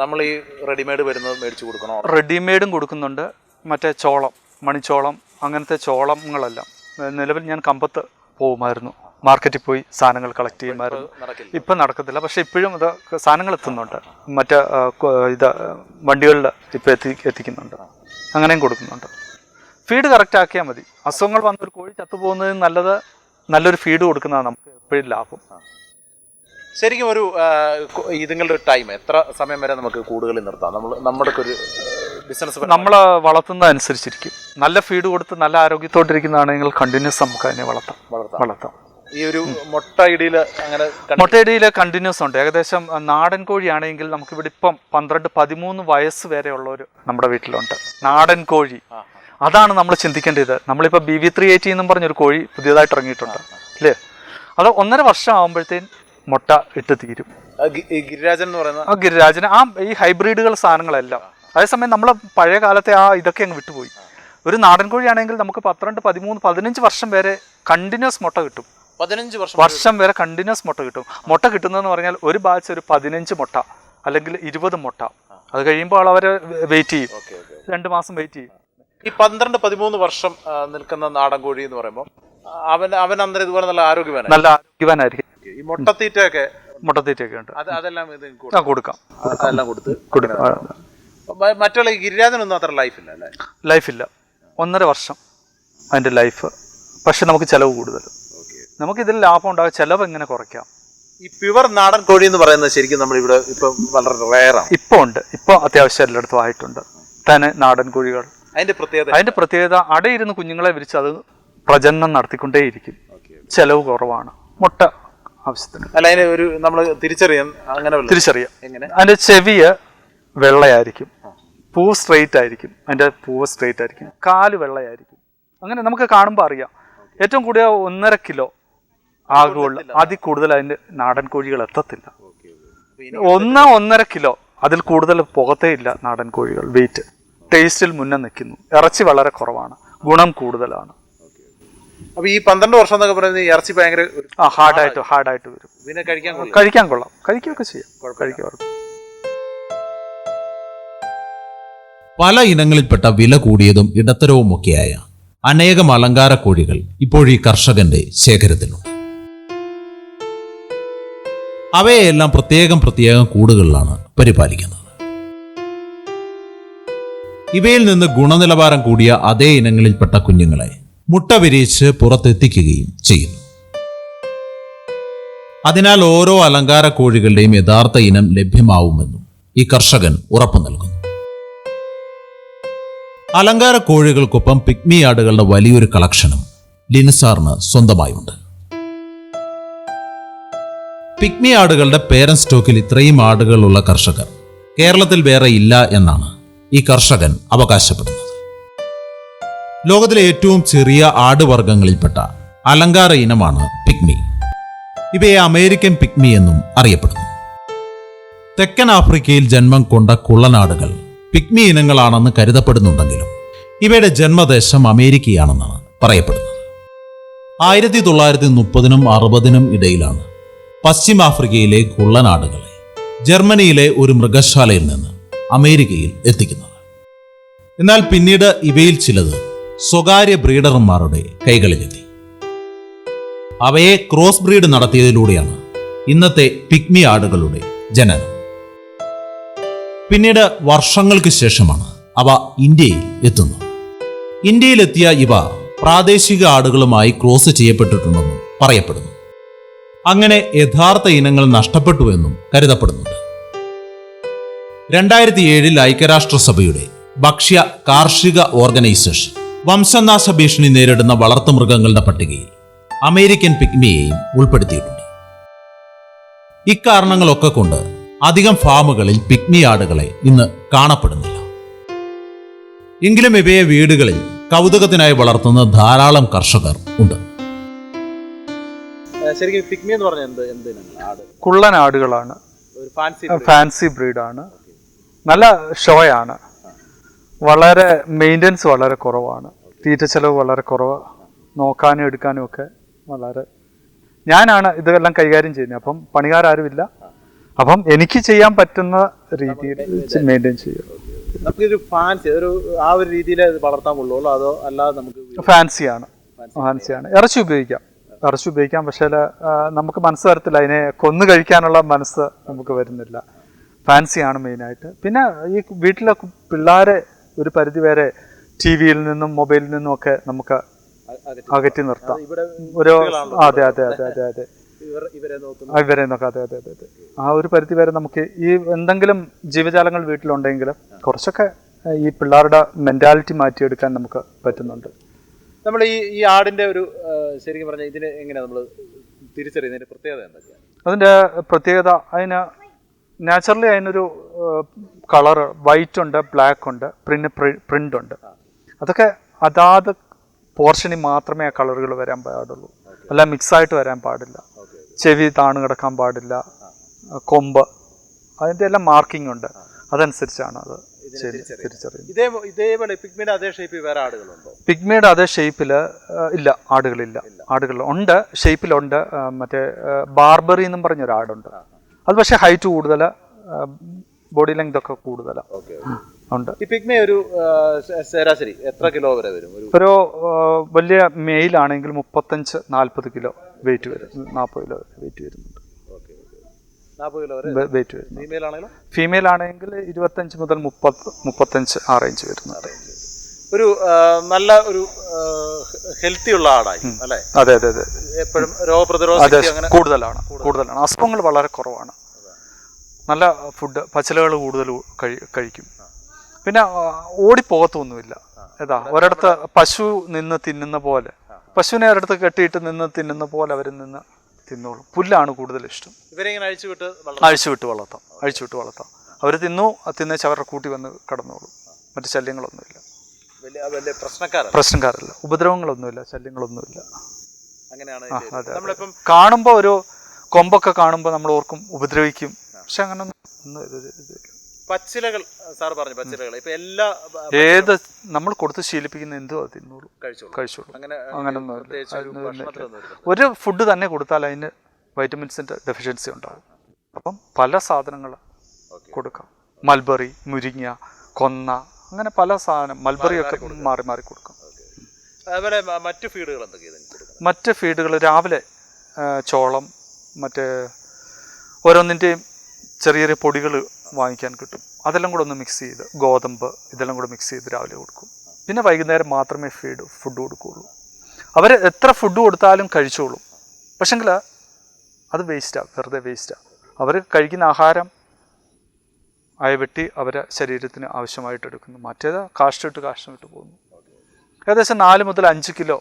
[SPEAKER 1] നമ്മൾ ഈ റെഡിമെയ്ഡ് വരുന്നത് മേടിച്ച് കൊടുക്കണോ?
[SPEAKER 3] റെഡിമെയ്ഡും കൊടുക്കുന്നുണ്ട്. മറ്റേ ചോളം, മണിച്ചോളം, അങ്ങനത്തെ ചോളങ്ങളെല്ലാം. നിലവിൽ ഞാൻ കമ്പത്ത് പോകുമായിരുന്നു, മാർക്കറ്റിൽ പോയി സാധനങ്ങൾ കളക്ട് ചെയ്യുമായിരുന്നു. ഇപ്പം നടക്കത്തില്ല, പക്ഷെ ഇപ്പോഴും ഇത് സാധനങ്ങൾ എത്തുന്നുണ്ട്. മറ്റേ വണ്ടികളിൽ ഇപ്പം എത്തിക്കുന്നുണ്ട്, അങ്ങനെയും കൊടുക്കുന്നുണ്ട്. ഫീഡ് കറക്റ്റ് ആക്കിയാൽ മതി. അസുഖങ്ങൾ വന്നൊരു കോഴി ചത്തുപോകുന്നതിന് നല്ലൊരു ഫീഡ് കൊടുക്കുന്നതാണ് നമുക്ക് എപ്പോഴും ലാഭം.
[SPEAKER 1] ശരിക്കും ഒരു ഇതുങ്ങളുടെ ഒരു ടൈം എത്ര സമയം വരെ നമുക്ക് കൂടുതൽ നിർത്താം? നമ്മുടെ ഒരു ബിസിനസ്
[SPEAKER 3] നമ്മൾ വളർത്തുന്നത് അനുസരിച്ചിരിക്കും. നല്ല ഫീഡ് കൊടുത്ത് നല്ല ആരോഗ്യത്തോട്ടിരിക്കുന്നതാണെങ്കിൽ കണ്ടിന്യൂസ് നമുക്ക് അതിനെ വളർത്താം.
[SPEAKER 1] ഈ ഒരു മുട്ടയിടയിൽ
[SPEAKER 3] കണ്ടിന്യൂസ് ഉണ്ട്. ഏകദേശം നാടൻ കോഴിയാണെങ്കിൽ നമുക്കിവിടെ ഇപ്പം 12-13 വയസ്സ് വരെ ഉള്ളവർ നമ്മുടെ വീട്ടിലുണ്ട്. നാടൻ കോഴി അതാണ് നമ്മൾ ചിന്തിക്കേണ്ടത്. നമ്മളിപ്പോൾ BV380 എന്നും പറഞ്ഞൊരു കോഴി പുതിയതായിട്ട് ഇറങ്ങിയിട്ടുണ്ട് അല്ലേ? അത് 1.5 വർഷം ആകുമ്പോഴത്തേക്കും മുട്ട ഇട്ട് തീരും.
[SPEAKER 1] ഗിരിരാജൻ എന്ന് പറയുന്നത്
[SPEAKER 3] ഗിരിരാജന് ഈ ഹൈബ്രിഡുകൾ സാധനങ്ങളെല്ലാം. അതേസമയം നമ്മൾ പഴയ കാലത്തെ ഇതൊക്കെ അങ്ങ് വിട്ടുപോയി. ഒരു നാടൻ കോഴിയാണെങ്കിൽ നമുക്ക് 12, 13, 15 വർഷം വരെ കണ്ടിന്യൂസ് മുട്ട കിട്ടും.
[SPEAKER 1] 15
[SPEAKER 3] വർഷം വരെ കണ്ടിന്യൂസ് മുട്ട കിട്ടും. മുട്ട കിട്ടുന്നതെന്ന് പറഞ്ഞാൽ ഒരു ബാച്ച് ഒരു 15 മുട്ട അല്ലെങ്കിൽ 20 മുട്ട. അത് കഴിയുമ്പോൾ അവർ വെയിറ്റ് ചെയ്യും, 2 മാസം വെയിറ്റ് ചെയ്യും.
[SPEAKER 1] ഈ 12-13 വർഷം നിൽക്കുന്ന നാടൻ കോഴി എന്ന് പറയുമ്പോൾ അവൻ അന്നേരം ഇതുപോലെ നല്ല
[SPEAKER 3] ആരോഗ്യവാനായിരിക്കും.
[SPEAKER 1] ഈ മുട്ടത്തീറ്റയൊക്കെ
[SPEAKER 3] ഉണ്ട്,
[SPEAKER 1] അതെല്ലാം
[SPEAKER 3] കൊടുക്കാം.
[SPEAKER 1] മറ്റുള്ള ഗിരിരാജനൊന്നും അത്ര
[SPEAKER 3] ലൈഫില്ല. 1.5 വർഷം അതിൻ്റെ ലൈഫ്. പക്ഷെ നമുക്ക് ചിലവ് കൂടുതൽ. നമുക്കിതിൽ ലാഭം ഉണ്ടാകും, ചിലവ് എങ്ങനെ കുറയ്ക്കാം.
[SPEAKER 1] ഈ പ്യുവർ നാടൻ കോഴി എന്ന് പറയുന്നത് ശരിക്കും നമ്മളിവിടെ ഇപ്പം വളരെ റെയറാണ്.
[SPEAKER 3] ഇപ്പോൾ ഉണ്ട്, ഇപ്പോൾ അത്യാവശ്യം എല്ലായിടത്തും ആയിട്ടുണ്ട് തന്നെ നാടൻ കോഴികൾ. അതിന്റെ പ്രത്യേകത അടയിരുന്ന് കുഞ്ഞുങ്ങളെ വിരിച്ച് അത് പ്രജനനം നടത്തിക്കൊണ്ടേയിരിക്കും. ചെലവ് കുറവാണ്. മുട്ട ആവശ്യത്തിന്.
[SPEAKER 1] തിരിച്ചറിയാം.
[SPEAKER 3] അതിന്റെ ചെവിയ് വെള്ളയായിരിക്കും, പൂവ് സ്ട്രെയിറ്റ് ആയിരിക്കും, കാല് വെള്ളയായിരിക്കും. അങ്ങനെ നമുക്ക് കാണുമ്പോൾ അറിയാം. ഏറ്റവും കൂടിയ 1.5 കിലോ ആകുള്ളൂ. അതിൽ കൂടുതൽ അതിന്റെ നാടൻ കോഴികൾ എത്തത്തില്ല. 1-1.5 കിലോ, അതിൽ കൂടുതൽ പുകത്തേ ഇല്ല നാടൻ കോഴികൾ. വെയിറ്റ് ടേസ്റ്റിൽ മുന്നേ നിൽക്കുന്നു. ഇറച്ചി വളരെ കുറവാണ്, ഗുണം കൂടുതലാണ്.
[SPEAKER 1] അപ്പൊ ഈ 12 വർഷം എന്നൊക്കെ പറയുന്നത് ഇറച്ചി ഭയങ്കര
[SPEAKER 3] ഹാർഡായിട്ട് വരും. പിന്നെ കഴിക്കാൻ കൊള്ളാം, കഴിക്കുകയൊക്കെ ചെയ്യാം.
[SPEAKER 2] പല ഇനങ്ങളിൽപ്പെട്ട വില കൂടിയതും ഇടത്തരവുമൊക്കെയായ അനേകം അലങ്കാര കോഴികൾ ഇപ്പോഴീ കർഷകന്റെ ശേഖരത്തിലുണ്ട്. അവയെല്ലാം പ്രത്യേകം കൂടുകളിലാണ് പരിപാലിക്കുന്നത്. ഇവയിൽ നിന്ന് ഗുണനിലവാരം കൂടിയ അതേ ഇനങ്ങളിൽപ്പെട്ട കുഞ്ഞുങ്ങളെ മുട്ട വിരിയിച്ച് പുറത്തെത്തിക്കുകയും ചെയ്യുന്നു. അതിനാൽ ഓരോ അലങ്കാര കോഴികളുടെയും യഥാർത്ഥ ഇനം ലഭ്യമാവുമെന്നും ഈ കർഷകൻ ഉറപ്പു നൽകുന്നു. അലങ്കാര കോഴികൾക്കൊപ്പം പിഗ്മി ആടുകളുടെ വലിയൊരു കളക്ഷനും ലിൻസാറിന് സ്വന്തമായുണ്ട്. പിഗ്മി ആടുകളുടെ പേരന്റ് സ്റ്റോക്കിൽ ഇത്രയും ആടുകളുള്ള കർഷകർ കേരളത്തിൽ വേറെ ഇല്ല എന്നാണ് ഈ കർഷകൻ അവകാശപ്പെടുന്നത്. ലോകത്തിലെ ഏറ്റവും ചെറിയ ആടുവർഗ്ഗങ്ങളിൽപ്പെട്ട അലങ്കാര ഇനമാണ് പിഗ്മി. ഇവയെ അമേരിക്കൻ പിഗ്മി എന്നും അറിയപ്പെടുന്നു. തെക്കൻ ആഫ്രിക്കയിൽ ജന്മം കൊണ്ട കുള്ളനാടുകൾ പിഗ്മി ഇനങ്ങളാണെന്ന് കരുതപ്പെടുന്നുണ്ടെങ്കിലും ഇവയുടെ ജന്മദേശം അമേരിക്കയാണെന്നാണ് പറയപ്പെടുന്നത്. 1930-നും 1960-നും ഇടയിലാണ് പശ്ചിമാഫ്രിക്കയിലെ കുള്ളനാടുകളെ ജർമ്മനിയിലെ ഒരു മൃഗശാലയിൽ നിന്ന് അമേരിക്കയിൽ എത്തിക്കുന്നത്. എന്നാൽ പിന്നീട് ഇവയിൽ ചിലത് സ്വകാര്യ ബ്രീഡർമാരുടെ കൈകളിലെത്തി. അവയെ ക്രോസ് ബ്രീഡ് നടത്തിയതിലൂടെയാണ് ഇന്നത്തെ പിഗ്മി ആടുകളുടെ ജനനം. പിന്നീട് വർഷങ്ങൾക്ക് ശേഷമാണ് അവ ഇന്ത്യയിൽ എത്തുന്നത്. ഇന്ത്യയിലെത്തിയ ഇവ പ്രാദേശിക ആടുകളുമായി ക്രോസ് ചെയ്യപ്പെട്ടിട്ടുണ്ടെന്നും പറയപ്പെടുന്നു. അങ്ങനെ യഥാർത്ഥ ഇനങ്ങൾ നഷ്ടപ്പെട്ടുവെന്നും കരുതപ്പെടുന്നുണ്ട്. 2007 ഐക്യരാഷ്ട്രസഭയുടെ ഭക്ഷ്യ കാർഷിക ഓർഗനൈസേഷൻ വംശനാശ ഭീഷണി നേരിടുന്ന വളർത്തുമൃഗങ്ങളുടെ പട്ടികയിൽ അമേരിക്കൻ പിഗ്മിയെയും ഉൾപ്പെടുത്തിയിട്ടുണ്ട്. ഇക്കാരണങ്ങളൊക്കെ കൊണ്ട് അധികം ഫാമുകളിൽ പിഗ്മി ആടുകളെ ഇന്ന് കാണപ്പെടുന്നില്ല. എങ്കിലും ഇവയെ വീടുകളിൽ കൗതുകത്തിനായി വളർത്തുന്ന ധാരാളം കർഷകർ ഉണ്ട്.
[SPEAKER 3] കുള്ളൻ ആടുകളാണ്, ഫാൻസി ബ്രീഡാണ്, നല്ല ഷോയാണ്, വളരെ മെയിൻ്റനൻസ് വളരെ കുറവാണ്, തീറ്റ ചെലവ് വളരെ കുറവ്, നോക്കാനും എടുക്കാനും ഒക്കെ വളരെ. ഞാനാണ് ഇതെല്ലാം കൈകാര്യം ചെയ്യുന്നത്. അപ്പം പണിക്കാരും, അപ്പം എനിക്ക് ചെയ്യാൻ പറ്റുന്ന രീതിയിൽ മെയിൻറ്റെയിൻ ചെയ്യും. ഫാൻസിയാണ്. ഇറച്ചി ഉപയോഗിക്കാം. പക്ഷേ നമുക്ക് മനസ്സ് വരത്തില്ല, അതിനെ കൊന്നു കഴിക്കാനുള്ള മനസ്സ് നമുക്ക് വരുന്നില്ല. ഫാൻസിയാണ് മെയിനായിട്ട്. പിന്നെ ഈ വീട്ടിലെ പിള്ളേരെ ഒരു പരിധി വരെ TV-യിൽ നിന്നും മൊബൈലിൽ നിന്നും ഒക്കെ നമുക്ക് അകറ്റി നിർത്താം. ഇവരെ നോക്കാം. അതെ. ആ ഒരു പരിധി വരെ നമുക്ക് ഈ എന്തെങ്കിലും ജീവജാലങ്ങൾ വീട്ടിലുണ്ടെങ്കിൽ കുറച്ചൊക്കെ ഈ പിള്ളേരുടെ മെന്റാലിറ്റി മാറ്റിയെടുക്കാൻ നമുക്ക് പറ്റുന്നുണ്ട്.
[SPEAKER 1] നമ്മൾ ഈ ആടിന്റെ ഒരു ശരിക്കും പറഞ്ഞാൽ ഇതിനെ എങ്ങനെയാണ് നമ്മൾ തിരിച്ചറിയുന്നതിന്റെ പ്രത്യേകത എന്തൊക്കെയാണ്?
[SPEAKER 3] അതിന്റെ പ്രത്യേകത, അതിന് നാച്ചുറലി അതിനൊരു കളറ് വൈറ്റ് ഉണ്ട്, ബ്ലാക്ക് ഉണ്ട്, പ്രിന്റ് ഉണ്ട്. അതൊക്കെ അതാത് പോർഷനിൽ മാത്രമേ ആ കളറുകൾ വരാൻ പാടുള്ളൂ, അല്ല മിക്സായിട്ട് വരാൻ പാടില്ല. ചെവി താണ് കിടക്കാൻ പാടില്ല, കൊമ്പ്, അതിൻ്റെ എല്ലാം മാർക്കിംഗ് ഉണ്ട്. അതനുസരിച്ചാണ് അത് തിരിച്ചറിയുന്നത്.
[SPEAKER 1] ഇതേപോലെ പിഗ്മിയുടെ അതേ ഷേപ്പിൽ വേറെ ആടുകളുണ്ടോ?
[SPEAKER 3] പിഗ്മിയുടെ അതേ ഷേപ്പിൽ ഇല്ല, ആടുകളില്ല. ആടുകൾ ഉണ്ട്, ഷേപ്പിലുണ്ട്. മറ്റേ ബാർബറി എന്നും പറഞ്ഞൊരു ആടുണ്ട്. അത് പക്ഷേ ഹൈറ്റ് കൂടുതൽ, ബോഡി ലെങ്ത് ഒക്കെ കൂടുതലാണ് ഉണ്ട്.
[SPEAKER 1] ഈ പിഗ്മി ഒരു ശരാശരി എത്ര കിലോ വരെ വരും?
[SPEAKER 3] ഒരു വലിയ മെയിലാണെങ്കിൽ 35-40 കിലോ വെയിറ്റ് വരും, 40 കിലോ വെയിറ്റ് വരുന്നുണ്ട്. വെയിറ്റ് വരും. ഫീമെയിൽ ആണെങ്കിൽ 25 മുതൽ 30-35 ആ റേഞ്ച് വരുന്നുണ്ട്.
[SPEAKER 1] ഒരു നല്ല ഒരു ഹെൽത്തി ഉള്ള ആടായി അല്ലേ?
[SPEAKER 3] അതെ അതെ അതെ.
[SPEAKER 1] എപ്പോഴും രോഗപ്രതിരോധ
[SPEAKER 3] കൂടുതലാണ്. അസുഖങ്ങൾ വളരെ കുറവാണ്. നല്ല ഫുഡ്, പച്ചിലകൾ കൂടുതൽ കഴിക്കും. പിന്നെ ഓടിപ്പോകത്തൊന്നുമില്ല. ഏതാ ഒരിടത്ത് പശു നിന്ന് തിന്നുന്ന പോലെ, പശുവിനെ ഒരിടത്ത് കെട്ടിയിട്ട് നിന്ന് തിന്നുന്ന പോലെ അവർ നിന്ന് തിന്നോളും. പുല്ലാണ് കൂടുതൽ ഇഷ്ടം.
[SPEAKER 1] ഇവരെ
[SPEAKER 3] അഴിച്ചുവിട്ട് വളർത്താം. അവർ തിന്നേച്ച് അവരുടെ കൂട്ടി വന്ന് കടന്നോളും. മറ്റു ശല്യങ്ങളൊന്നുമില്ല. പ്രശ്നക്കാരല്ല, ഉപദ്രവങ്ങളൊന്നുമില്ല, ശല്യങ്ങളൊന്നുമില്ല. കാണുമ്പോൾ ഒരു കൊമ്പൊക്കെ കാണുമ്പോൾ നമ്മൾ ഓർക്കും ഉപദ്രവിക്കും, പക്ഷെ അങ്ങനെ ഒന്നും ഇതില്ല.
[SPEAKER 1] പച്ചിലകൾ സാർ പറഞ്ഞു, പച്ചിലകൾ ഇപ്പൊ എല്ലാ
[SPEAKER 3] ഏത് നമ്മൾ കൊടുത്ത് ശീലിപ്പിക്കുന്ന എന്തോ അത് തിന്നോളൂ, കഴിച്ചോളൂ. അങ്ങനൊന്നും ഒരു ഫുഡ് തന്നെ കൊടുത്താൽ അതിന് വൈറ്റമിൻസിന്റെ ഡെഫിഷ്യൻസി ഉണ്ടാവും. അപ്പം പല സാധനങ്ങൾ കൊടുക്കാം. മൽബറി, മുരിങ്ങ, കൊന്ന, അങ്ങനെ പല സാധനം മൽബറിയൊക്കെ മാറി മാറി കൊടുക്കാം. മറ്റ് ഫീഡുകൾ രാവിലെ ചോളം, മറ്റേ ഓരോന്നിൻ്റെയും ചെറിയ ചെറിയ പൊടികൾ വാങ്ങിക്കാൻ കിട്ടും. അതെല്ലാം കൂടെ ഒന്ന് മിക്സ് ചെയ്ത്, ഗോതമ്പ് ഇതെല്ലാം കൂടെ മിക്സ് ചെയ്ത് രാവിലെ കൊടുക്കും. പിന്നെ വൈകുന്നേരം മാത്രമേ ഫുഡ് കൊടുക്കുകയുള്ളൂ. അവർ എത്ര ഫുഡ് കൊടുത്താലും കഴിച്ചോളും, പക്ഷെങ്കിൽ അത് വേസ്റ്റാണ്, വെറുതെ വേസ്റ്റാണ്. അവർ കഴിക്കുന്ന ആഹാരം അയവെട്ടി അവരെ ശരീരത്തിന് ആവശ്യമായിട്ട് എടുക്കുന്നു. മറ്റേത് കാഷ്ടമിട്ട് പോകുന്നു. ഏകദേശം 4 മുതൽ 5 കിലോ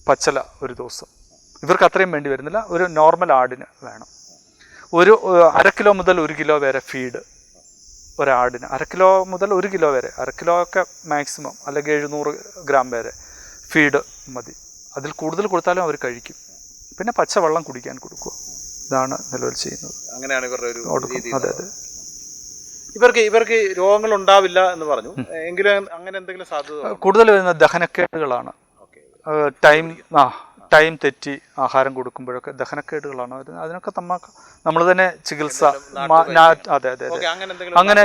[SPEAKER 3] പച്ചല ഒരു ദിവസം. ഇവർക്ക് അത്രയും വേണ്ടി വരുന്നില്ല, ഒരു നോർമൽ ആടിന് വേണം. ഒരു 1/2 കിലോ മുതൽ 1 കിലോ വരെ ഫീഡ് ഒരാടിന്. 1/2 കിലോ മുതൽ 1 കിലോ വരെ, 1/2 കിലോ ഒക്കെ മാക്സിമം, അല്ലെങ്കിൽ 700 ഗ്രാം വരെ ഫീഡ് മതി. അതിൽ കൂടുതൽ കൊടുത്താലും അവർ കഴിക്കും. പിന്നെ പച്ചവെള്ളം കുടിക്കാൻ കൊടുക്കുക. ഇതാണ് നിലവിൽ ചെയ്യുന്നത്.
[SPEAKER 1] അങ്ങനെയാണ് ഇവരുടെ ഒരു രീതി.
[SPEAKER 3] അതെ അതെ.
[SPEAKER 1] ഇവർക്ക് രോഗങ്ങൾ ഉണ്ടാവില്ല എന്ന് പറഞ്ഞു, എങ്കിലും അങ്ങനെ എന്തെങ്കിലും സാധ്യത?
[SPEAKER 3] കൂടുതൽ വരുന്ന ദഹനക്കേടുകളാണ്. ടൈം തെറ്റി ആഹാരം കൊടുക്കുമ്പോഴൊക്കെ ദഹനക്കേടുകളാണ് വരുന്നത്. അതിനൊക്കെ നമ്മൾ തന്നെ ചികിത്സ. അതെ അതെ അതെ. അങ്ങനെ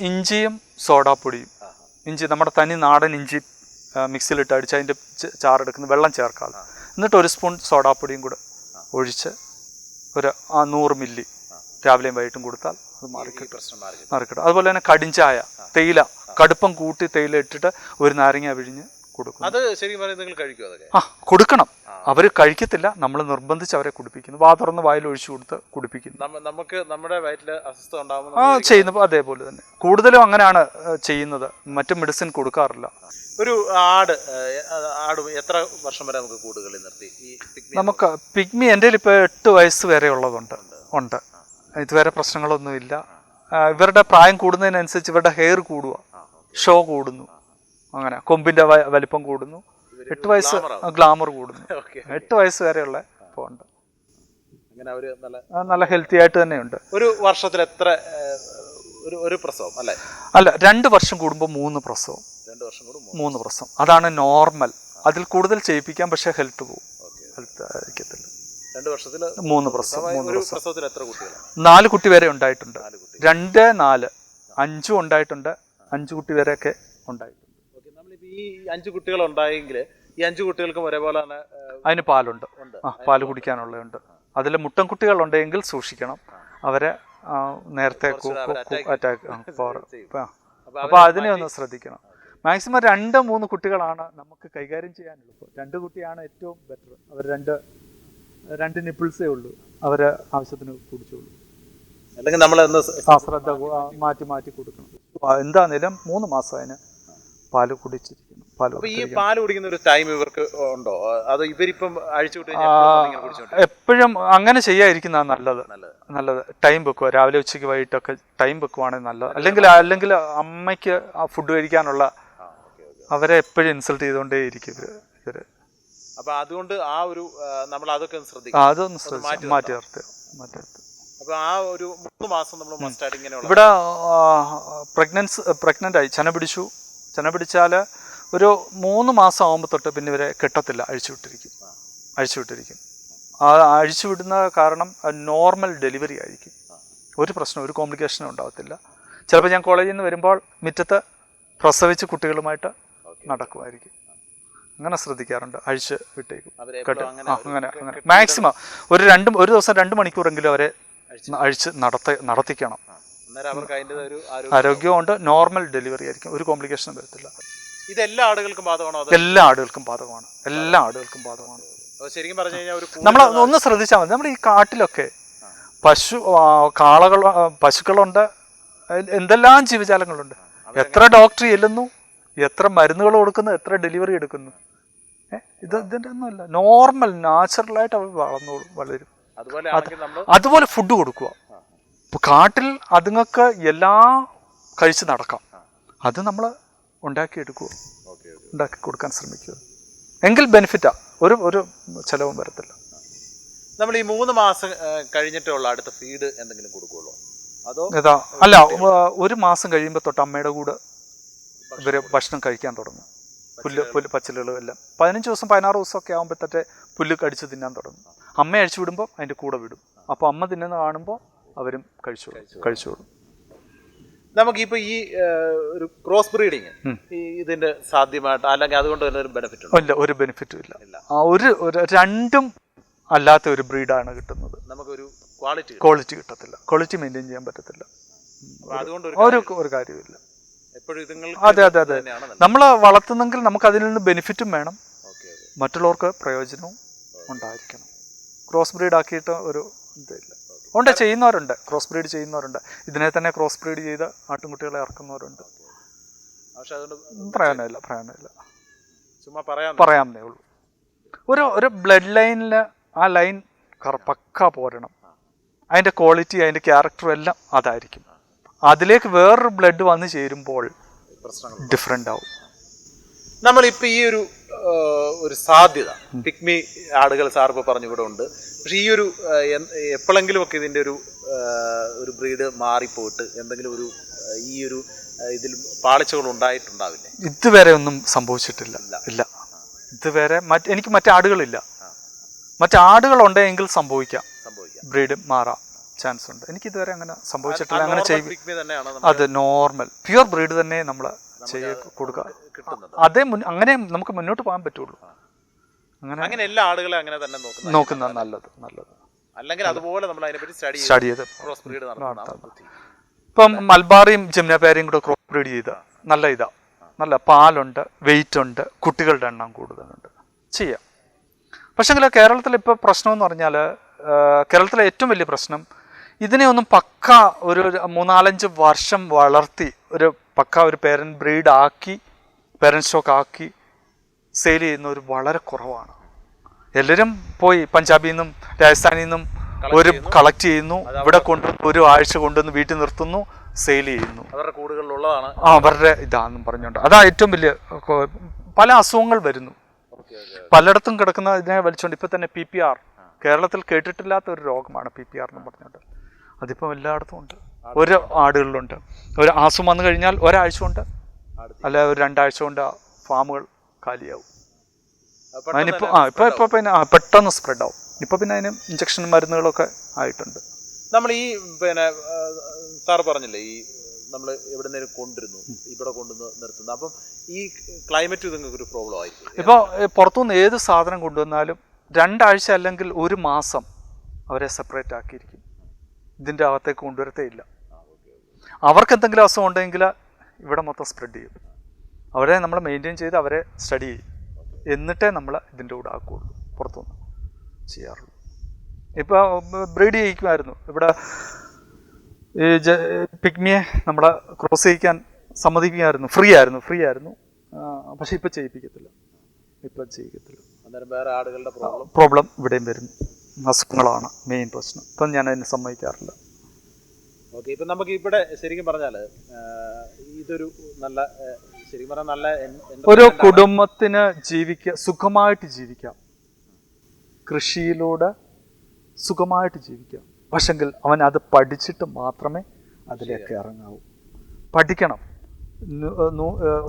[SPEAKER 3] ഇഞ്ചിയും സോഡാപ്പൊടിയും, ഇഞ്ചി നമ്മുടെ തനി നാടൻ ഇഞ്ചി മിക്സിയിലിട്ട് അടിച്ച് അതിൻ്റെ ചാറെടുക്കുന്ന വെള്ളം ചേർക്കാതെ, എന്നിട്ട് 1 സ്പൂൺ സോഡാപ്പൊടിയും കൂടെ ഒഴിച്ച് ഒരു 100 മില്ലി രാവിലെയും വൈകിട്ടും കൊടുത്താൽ അത് മാറിക്കിട്ടും. അതുപോലെ തന്നെ കടിഞ്ചായ, തേയില കടുപ്പം കൂട്ടി തേയില ഇട്ടിട്ട് ഒരു നാരങ്ങ വിഴിഞ്ഞ് കൊടുക്കും.
[SPEAKER 1] അത് ശരിക്കും നിങ്ങൾ കഴിക്കുമോ? അതൊക്കെ
[SPEAKER 3] കൊടുക്കണം. അവർ കഴിക്കത്തില്ല, നമ്മൾ നിർബന്ധിച്ച് അവരെ കുടിപ്പിക്കുന്നു. വാ തുറന്ന് വായിൽ ഒഴിച്ചു കൊടുത്ത് കുടിപ്പിക്കുന്നു.
[SPEAKER 1] നമുക്ക് നമ്മുടെ വയറ്റിൽ അസ്വസ്ഥത ഉണ്ടാകുമ്പോൾ
[SPEAKER 3] ചെയ്യുന്നപ്പോൾ അതേപോലെ തന്നെ കൂടുതലും അങ്ങനെയാണ് ചെയ്യുന്നത്. മറ്റു മെഡിസിൻ കൊടുക്കാറില്ല.
[SPEAKER 1] ഒരു ആട് എത്ര വർഷം വരെ നമുക്ക് കൂടുകളിൽ നിർത്തി?
[SPEAKER 3] നമുക്ക് പിഗ്മി എൻ്റെ ഇപ്പോൾ 8 വയസ്സ് വരെ ഉള്ളതുണ്ട്. ഇതുവരെ പ്രശ്നങ്ങളൊന്നുമില്ല. ഇവരുടെ പ്രായം കൂടുന്നതിനനുസരിച്ച് ഇവരുടെ ഹെയർ കൂടുക, ഷോ കൂടുന്നു, അങ്ങനെ കൊമ്പിൻ്റെ വലിപ്പം കൂടുന്നു. 8 വയസ്സ് ഗ്ലാമർ കൂടുന്നു. 8 വയസ്സ് വരെയുള്ള ഇപ്പോൾ ഉണ്ട്. നല്ല ഹെൽത്തി ആയിട്ട് തന്നെയുണ്ട്.
[SPEAKER 1] ഒരു വർഷത്തിൽ എത്ര ഒരു പ്രസവം?
[SPEAKER 3] അല്ല 2 വർഷം കൂടുമ്പോൾ 3 പ്രസവം. 3 പ്രസവം അതാണ് നോർമൽ. അതിൽ കൂടുതൽ ചെയ്യിപ്പിക്കാം, പക്ഷേ ഹെൽത്ത് പോകും, ഹെൽത്ത് ആയിരിക്കത്തില്ല.
[SPEAKER 1] 2 വർഷത്തിൽ
[SPEAKER 3] 3 പ്രസവം.
[SPEAKER 1] പ്രസവത്തിൽ എത്ര കുട്ടികൾ?
[SPEAKER 3] 4 കുട്ടി വരെ ഉണ്ടായിട്ടുണ്ട്. 2, 4, 5 ഉണ്ടായിട്ടുണ്ട്. 5 കുട്ടി വരെയൊക്കെ ഉണ്ടായിട്ടുണ്ട്.
[SPEAKER 1] ഈ 5 കുട്ടികൾ ഉണ്ടായെങ്കിൽ ഈ 5 കുട്ടികൾക്കും ഒരേപോലെ തന്നെ
[SPEAKER 3] അതിന് പാലുണ്ട്. പാല് കുടിക്കാനുള്ളതുണ്ട്. അതിൽ മുട്ടൻ കുട്ടികൾ ഉണ്ടെങ്കിൽ സൂക്ഷിക്കണം. അവരെ നേരത്തെ അറ്റാക്ക്. അപ്പോൾ അതിനെ ഒന്ന് ശ്രദ്ധിക്കണം. മാക്സിമം 2-3 കുട്ടികളാണ് നമുക്ക് കൈകാര്യം ചെയ്യാൻ എളുപ്പം. 2 കുട്ടിയാണ് ഏറ്റവും ബെറ്റർ. അവർ 2 നിപ്പിൾസേ ഉള്ളൂ. അവരെ ആവശ്യത്തിന് കുടിച്ചോളൂ.
[SPEAKER 1] അല്ലെങ്കിൽ നമ്മൾ
[SPEAKER 3] ശ്രദ്ധ മാറ്റി കൊടുക്കണം. എന്താണേലും 3 മാസം അതിന് പാല് കുടിച്ചിരിക്കണം.
[SPEAKER 1] ഈ പാല് കുടിക്കുന്ന ഒരു ടൈം ഇവർക്ക് ഉണ്ടോ? അത് ഇവരിപ്പം
[SPEAKER 3] എപ്പോഴും അങ്ങനെ ചെയ്യാതിരിക്കുന്നതാണ് നല്ലത്. ടൈം വെക്കുക. രാവിലെ ഉച്ചയ്ക്ക് വൈകിട്ടൊക്കെ ടൈം വെക്കുവാണെങ്കിൽ നല്ലത്. അല്ലെങ്കിൽ അമ്മയ്ക്ക് ഫുഡ് കഴിക്കാനുള്ള അവരെ എപ്പോഴും ഇൻസൾട്ട് ചെയ്തുകൊണ്ടേയിരിക്കും ഇവര്.
[SPEAKER 1] അപ്പൊ അതുകൊണ്ട് ആ ഒരു നമ്മൾ അതൊക്കെ ശ്രദ്ധിക്കും.
[SPEAKER 3] അതൊന്ന് മാറ്റി നിർത്തുക.
[SPEAKER 1] അപ്പൊ ആ ഒരു 3 മാസം നമ്മൾ മസ്റ്റായിട്ട് ഇങ്ങനെയുള്ള
[SPEAKER 3] ഇവിടെ പ്രഗ്നന്റ് ആയി ചെന പിടിച്ചാൽ ഒരു 3 മാസം ആകുമ്പോൾ തൊട്ട് പിന്നെ ഇവരെ കെട്ടത്തില്ല, അഴിച്ചുവിട്ടിരിക്കും. ആ അഴിച്ചുവിടുന്ന കാരണം നോർമൽ ഡെലിവറി ആയിരിക്കും. ഒരു പ്രശ്നം, ഒരു കോംപ്ലിക്കേഷനും ഉണ്ടാകത്തില്ല. ചിലപ്പോൾ ഞാൻ കോളേജിൽ നിന്ന് വരുമ്പോൾ മുറ്റത്ത് പ്രസവിച്ച് കുട്ടികളുമായിട്ട് നടക്കുമായിരിക്കും. അങ്ങനെ ശ്രദ്ധിക്കാറുണ്ട്. അഴിച്ച് വിട്ടേക്കും, കേട്ടോ. അങ്ങനെ മാക്സിമം ഒരു ദിവസം 2 മണിക്കൂറെങ്കിലും അവരെ അഴിച്ച് നടത്തിക്കണം. ആരോഗ്യമുണ്ട്, നോർമൽ ഡെലിവറി ആയിരിക്കും, ഒരു കോംപ്ലിക്കേഷനും വരത്തില്ല.
[SPEAKER 1] ഇത് എല്ലാ ആടുകൾക്കും ബാധകമാണോ?
[SPEAKER 3] എല്ലാ ആടുകൾക്കും ബാധകമാണ്.
[SPEAKER 1] ശരിക്കും പറഞ്ഞു കഴിഞ്ഞാൽ
[SPEAKER 3] നമ്മൾ ഒന്ന് ശ്രദ്ധിച്ചാൽ മതി. നമ്മുടെ ഈ കാട്ടിലൊക്കെ പശുക്കളുണ്ട്, എന്തെല്ലാം ജീവജാലങ്ങളുണ്ട്. എത്ര ഡോക്ടർ ചെല്ലുന്നു, എത്ര മരുന്നുകൾ കൊടുക്കുന്നു, എത്ര ഡെലിവറി എടുക്കുന്നു. ഇതിൻ്റെ ഒന്നുമല്ല, നോർമൽ നാച്ചുറലായിട്ട് അവർ വളരും. അതുപോലെ ഫുഡ് കൊടുക്കുക. ഇപ്പോൾ കാട്ടിൽ അതുങ്ങൾക്ക് എല്ലാം കഴിച്ച് നടക്കാം. അത് നമ്മൾ ഉണ്ടാക്കി കൊടുക്കാൻ ശ്രമിക്കുക. എങ്കിൽ ബെനിഫിറ്റാ, ഒരു ചിലവും വരത്തില്ല.
[SPEAKER 1] നമ്മൾ ഈ 3 മാസം കഴിഞ്ഞിട്ടുള്ള അടുത്ത ഫീഡ് എന്തെങ്കിലും കൊടുക്കുള്ളൂ? അതോ
[SPEAKER 3] അല്ല, 1 മാസം കഴിയുമ്പോൾ തൊട്ട് അമ്മയുടെ കൂടെ ഇവര് ഭക്ഷണം കഴിക്കാൻ തുടങ്ങും. പുല്ല് പച്ചിലുകളും എല്ലാം 15 ദിവസം 16 ദിവസമൊക്കെ ആകുമ്പോഴത്തെ പുല്ല് കടിച്ച് തിന്നാൻ തുടങ്ങും. അമ്മ അഴിച്ചു വിടുമ്പോൾ അതിൻ്റെ കൂടെ വിടും. അപ്പോൾ അമ്മ തിന്നുന്ന കാണുമ്പോൾ അവരും കഴിച്ചോളും.
[SPEAKER 1] നമുക്കിപ്പോൾ ഈ ഒരു ക്രോസ് ബ്രീഡിങ് ഇതിന്റെ സാധ്യമായിട്ട് അല്ലെങ്കിൽ അതുകൊണ്ട് തന്നെ ഒരു ബെനിഫിറ്റ് ഉണ്ടോ?
[SPEAKER 3] ഇല്ല, ഒരു ബെനിഫിറ്റും ഇല്ല. ഒരു രണ്ടും അല്ലാത്ത ഒരു ബ്രീഡാണ് കിട്ടുന്നത്.
[SPEAKER 1] നമുക്കൊരു
[SPEAKER 3] ക്വാളിറ്റി കിട്ടത്തില്ല, ക്വാളിറ്റി മെയിൻറ്റെയിൻ ചെയ്യാൻ പറ്റത്തില്ല.
[SPEAKER 1] അതുകൊണ്ട്
[SPEAKER 3] ഒരു കാര്യമില്ല.
[SPEAKER 1] അതെ,
[SPEAKER 3] നമ്മൾ വളർത്തുന്നെങ്കിൽ നമുക്ക് അതിൽ നിന്ന് ബെനിഫിറ്റും വേണം, മറ്റുള്ളവർക്ക് പ്രയോജനവും ഉണ്ടായിരിക്കണം. ക്രോസ് ബ്രീഡ് ആക്കിയിട്ട് ഒരു ഇതില്ല. ചെയ്യുന്നവരുണ്ട്, ക്രോസ് ബ്രീഡ് ചെയ്യുന്നവരുണ്ട്. ഇതിനെ തന്നെ ക്രോസ് ബ്രീഡ് ചെയ്ത് ആട്ടിൻകുട്ടികളെ ഇറക്കുന്നവരുണ്ട്. പ്രയോജനമില്ല. പറയാമെന്നേ ഉള്ളൂ. ഒരു ബ്ലഡ് ലൈനിൽ ആ ലൈൻ പക്ക പോരണം. അതിൻ്റെ ക്വാളിറ്റി, അതിൻ്റെ ക്യാരക്ടറും എല്ലാം അതായിരിക്കും. അതിലേക്ക് വേറൊരു ബ്ലഡ് വന്ന് ചേരുമ്പോൾ ഡിഫറെൻ്റ് ആവും.
[SPEAKER 1] നമ്മളിപ്പോൾ ഈ ഒരു സാധ്യത പിഗ്മി ആടുകൾ സാറിപ്പോൾ പറഞ്ഞു ഇവിടെ ഉണ്ട്. പക്ഷെ ഈ എപ്പോഴെങ്കിലും ഒക്കെ ഇതിൻ്റെ ഒരു ബ്രീഡ് മാറിപ്പോയിട്ട് എന്തെങ്കിലും ഇതിൽ പാളിച്ചകൾ ഉണ്ടായിട്ടുണ്ടാവില്ലേ?
[SPEAKER 3] ഇതുവരെ ഒന്നും സംഭവിച്ചിട്ടില്ല. ഇല്ല, ഇതുവരെ എനിക്ക് മറ്റാടുകളില്ല. മറ്റാടുകളുണ്ടെങ്കിൽ സംഭവിക്കാം, ബ്രീഡ് മാറാം, ചാൻസ് ഉണ്ട്. എനിക്ക് ഇതുവരെ അങ്ങനെ സംഭവിച്ചിട്ടില്ല. അങ്ങനെ ചെയ്യും. അത് നോർമൽ പ്യുവർ ബ്രീഡ് തന്നെ നമ്മൾ കൊടുക്കുക. അങ്ങനെ നമുക്ക് മുന്നോട്ട് പോകാൻ പറ്റുള്ളൂ.
[SPEAKER 1] അങ്ങനെ എല്ലാ ആടുകളെ അങ്ങനെ തന്നെ
[SPEAKER 3] നോക്കുന്നത് നല്ലത്.
[SPEAKER 1] അല്ലെങ്കിൽ അതുപോലെ നമ്മൾ അതിനെപ്പറ്റി
[SPEAKER 3] സ്റ്റഡി ചെയ്ത് ഇപ്പം മലബാറിയും ജമുനാപാരിയും കൂടെ ക്രോസ് ബ്രീഡ് ചെയ്ത നല്ല പാലുണ്ട്, വെയിറ്റ് ഉണ്ട്, കുട്ടികളുടെ എണ്ണം കൂടുതലുണ്ട്, ചെയ്യാം. പക്ഷെങ്കിൽ കേരളത്തിൽ ഇപ്പോൾ പ്രശ്നം എന്ന് പറഞ്ഞാൽ, കേരളത്തിലെ ഏറ്റവും വലിയ പ്രശ്നം ഇതിനെ ഒന്നും പക്ക ഒരു 3-4 വർഷം വളർത്തി ഒരു പേരൻറ് ബ്രീഡ് ആക്കി, പേരൻറ് സ്റ്റോക്ക് ആക്കി സെയിൽ ചെയ്യുന്നവർ വളരെ കുറവാണ്. എല്ലാവരും പോയി പഞ്ചാബിൽ നിന്നും രാജസ്ഥാനിൽ നിന്നും കളക്ട് ചെയ്യുന്നു, ഇവിടെ കൊണ്ടുവന്ന് 1 ആഴ്ച കൊണ്ടുവന്ന് വീട്ടിൽ നിർത്തുന്നു, സെയിൽ ചെയ്യുന്നു. അവരുടെ ഇതാണെന്നും പറഞ്ഞുകൊണ്ട് അതാ ഏറ്റവും വലിയ പല അസുഖങ്ങൾ വരുന്നു. പലയിടത്തും കിടക്കുന്ന ഇതിനെ വലിച്ചുകൊണ്ട് ഇപ്പം തന്നെ PPR, കേരളത്തിൽ കേട്ടിട്ടില്ലാത്ത ഒരു രോഗമാണ് PPR എന്ന് പറഞ്ഞുകൊണ്ട്. അതിപ്പം എല്ലായിടത്തും ഉണ്ട്, ഒരു ആടുകളിലുണ്ട്. ഒരു അസുഖം വന്നു കഴിഞ്ഞാൽ ഒരാഴ്ച കൊണ്ട് അല്ല ഒരു 2 ആഴ്ച കൊണ്ട് ഫാമുകൾ കാലിയാവും. അതിനിപ്പോൾ പിന്നെ പെട്ടെന്ന് സ്പ്രെഡ് ആവും. ഇപ്പോൾ പിന്നെ അതിന് ഇഞ്ചക്ഷൻ മരുന്നുകളൊക്കെ ആയിട്ടുണ്ട്.
[SPEAKER 1] നമ്മൾ ഈ സാറ് പറഞ്ഞില്ലേ, ഈ നമ്മൾ എവിടെ നിന്നും കൊണ്ടിരുന്നു ഇവിടെ കൊണ്ടുവന്ന് നിർത്തുന്നു. അപ്പം ഈ ക്ലൈമറ്റ് നിങ്ങൾക്ക് ഒരു പ്രോബ്ലം ആയിരിക്കും.
[SPEAKER 3] ഇപ്പോൾ പുറത്തുനിന്ന് ഏത് സാധനം കൊണ്ടുവന്നാലും 2 ആഴ്ച അല്ലെങ്കിൽ 1 മാസം അവരെ സെപ്പറേറ്റ് ആക്കിയിരിക്കും. ഇതിൻ്റെ അകത്തേക്ക് കൊണ്ടുവരത്തേ ഇല്ല. അവർക്ക് എന്തെങ്കിലും അസുഖം ഉണ്ടെങ്കിൽ ഇവിടെ മൊത്തം സ്പ്രെഡ് ചെയ്യും. അവരെ നമ്മൾ മെയിൻറ്റെയിൻ ചെയ്ത് അവരെ സ്റ്റഡി ചെയ്യും, എന്നിട്ടേ നമ്മൾ ഇതിൻ്റെ കൂടെ ആക്കുകയുള്ളൂ, പുറത്തുനിന്ന് ചെയ്യാറുള്ളൂ. ഇപ്പോൾ ബ്രീഡ് ചെയ്യിക്കുമായിരുന്നു ഇവിടെ, ഈ പിഗ്മിയെ നമ്മളെ ക്രോസ് ചെയ്യിക്കാൻ സമ്മതിക്കുമായിരുന്നു, ഫ്രീ ആയിരുന്നു. പക്ഷെ ഇപ്പം ചെയ്യിപ്പിക്കത്തില്ല.
[SPEAKER 1] വേറെ ആടുകളുടെ
[SPEAKER 3] പ്രോബ്ലം ഇവിടെയും വരും. അസുഖങ്ങളാണ് മെയിൻ പ്രശ്നം. ഇപ്പം ഞാൻ അതിനെ സമ്മതിക്കാറില്ല.
[SPEAKER 1] ഓക്കെ, ഇപ്പം നമുക്ക് ഇവിടെ ശരിക്കും പറഞ്ഞാൽ ഇതൊരു നല്ല ശരിക്കും പറഞ്ഞാൽ നല്ല
[SPEAKER 3] ഒരു കുടുംബത്തിന് സുഖമായിട്ട് ജീവിക്കാം, കൃഷിയിലൂടെ സുഖമായിട്ട് ജീവിക്കാം. പക്ഷെങ്കിൽ അവൻ അത് പഠിച്ചിട്ട് മാത്രമേ അതിലേക്ക് ഇറങ്ങാവൂ. പഠിക്കണം.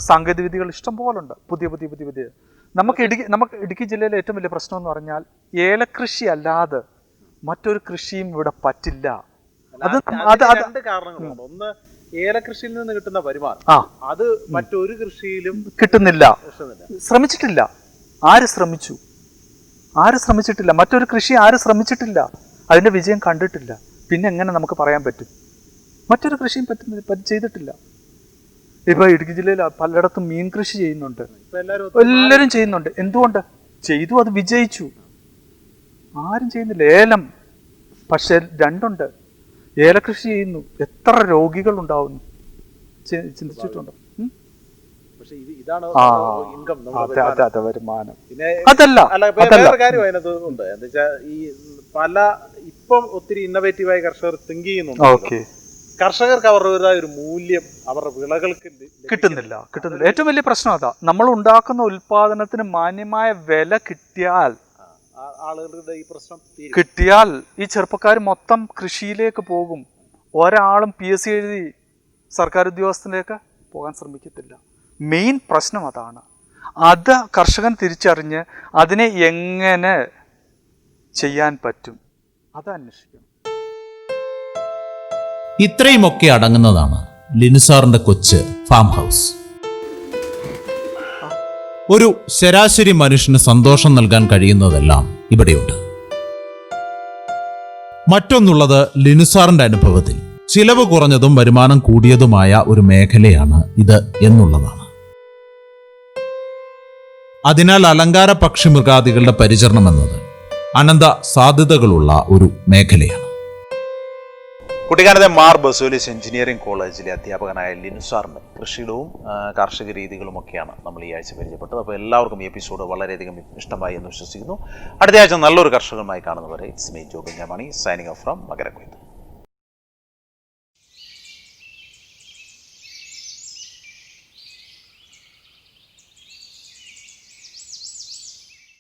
[SPEAKER 3] സാങ്കേതിക വിദ്യകൾ ഇഷ്ടം പോലുണ്ട്, പുതിയ. നമുക്ക് ഇടുക്കി ജില്ലയിലെ ഏറ്റവും വലിയ പ്രശ്നം എന്ന് പറഞ്ഞാൽ ഏലകൃഷി അല്ലാതെ മറ്റൊരു കൃഷിയും ഇവിടെ പറ്റില്ല.
[SPEAKER 1] രണ്ട് കാരണങ്ങളുണ്ട്. ഒന്ന്, ഏലകൃഷിയിൽ നിന്ന് കിട്ടുന്ന വരുമാനം അത് മറ്റൊരു കൃഷിയിലും
[SPEAKER 3] കിട്ടുന്നില്ല. ശ്രമിച്ചിട്ടില്ല. ആര് ശ്രമിച്ചിട്ടില്ല? മറ്റൊരു കൃഷി ആരും ശ്രമിച്ചിട്ടില്ല, അതിന്റെ വിജയം കണ്ടിട്ടില്ല. പിന്നെ എങ്ങനെ നമുക്ക് പറയാൻ പറ്റും? മറ്റൊരു കൃഷിയും ചെയ്തിട്ടില്ല. ഇപ്പൊ ഇടുക്കി ജില്ലയിൽ പലയിടത്തും മീൻ കൃഷി ചെയ്യുന്നുണ്ട്, എല്ലാവരും ചെയ്യുന്നുണ്ട്. എന്തുകൊണ്ട് ചെയ്തു? അത് വിജയിച്ചു. ആരും ചെയ്യുന്നില്ല. ഏലം പക്ഷെ രണ്ടുണ്ട്. ഏലകൃഷി ചെയ്യുന്നു, എത്ര രോഗികൾ ഉണ്ടാവുന്നു, ചിന്തിച്ചിട്ടുണ്ടോ? അതെ, വരുമാനം. അതല്ല
[SPEAKER 1] കാര്യം അതിനകത്തുണ്ട്. എന്താ വെച്ചാൽ ഈ പല ഇപ്പം ഒത്തിരി ഇന്നോവേറ്റീവായി കർഷകർ തിങ്ക് ചെയ്യുന്നുണ്ട്.
[SPEAKER 3] ഓക്കെ,
[SPEAKER 1] കർഷകർക്ക് അവരുടേതായ ഒരു മൂല്യം അവരുടെ വിളകൾക്ക്
[SPEAKER 3] കിട്ടുന്നില്ല. ഏറ്റവും വലിയ പ്രശ്നം അതാ. നമ്മൾ ഉണ്ടാക്കുന്ന ഉൽപാദനത്തിന് മാന്യമായ വില കിട്ടിയാൽ
[SPEAKER 1] ആളുകളുടെ ഈ പ്രശ്നം
[SPEAKER 3] ഈ ചെറുപ്പക്കാർ മൊത്തം കൃഷിയിലേക്ക് പോകും. ഒരാളും PSC എഴുതി സർക്കാർ ഉദ്യോഗസ്ഥനിലേക്ക് പോകാൻ ശ്രമിക്കത്തില്ല. മെയിൻ പ്രശ്നം അതാണ്. അത് കർഷകൻ തിരിച്ചറിഞ്ഞ് അതിനെ എങ്ങനെ ചെയ്യാൻ പറ്റും അത് അന്വേഷിക്കണം.
[SPEAKER 2] ഇത്രയുമൊക്കെ അടങ്ങുന്നതാണ് ലിനുസാറിന്റെ കൊച്ച് ഫാം ഹൗസ്. ഒരു ശരാശരി മനുഷ്യന് സന്തോഷം നൽകാൻ കഴിയുന്നതെല്ലാം ഇവിടെയുണ്ട്. മറ്റൊന്നുള്ളത്, ലിനുസാറിന്റെ അനുഭവത്തിൽ ചിലവ് കുറഞ്ഞതും വരുമാനം കൂടിയതുമായ ഒരു മേഖലയാണ് ഇത് എന്നുള്ളതാണ്. അതിനാൽ അലങ്കാര പക്ഷിമൃഗാദികളുടെ പരിചരണം എന്നത് അനന്ത സാധ്യതകളുള്ള ഒരു മേഖലയാണ്.
[SPEAKER 1] കുട്ടിക്കാനത്തെ മാർ ബസോലിസ് എഞ്ചിനീയറിംഗ് കോളേജിലെ അധ്യാപകനായ ലിനുസാറിൻ്റെ കൃഷിയിടവും കാർഷിക രീതികളുമൊക്കെയാണ് നമ്മൾ ഈ ആഴ്ച പരിചയപ്പെട്ടത്. അപ്പോൾ എല്ലാവർക്കും ഈ എപ്പിസോഡ് വളരെയധികം ഇഷ്ടമായി എന്ന് വിശ്വസിക്കുന്നു. അടുത്ത ആഴ്ച നല്ലൊരു കർഷകനുമായി കാണുന്നവരെ it's me Jobin Mani signing off from മകരക്കൊയ്ത്ത്.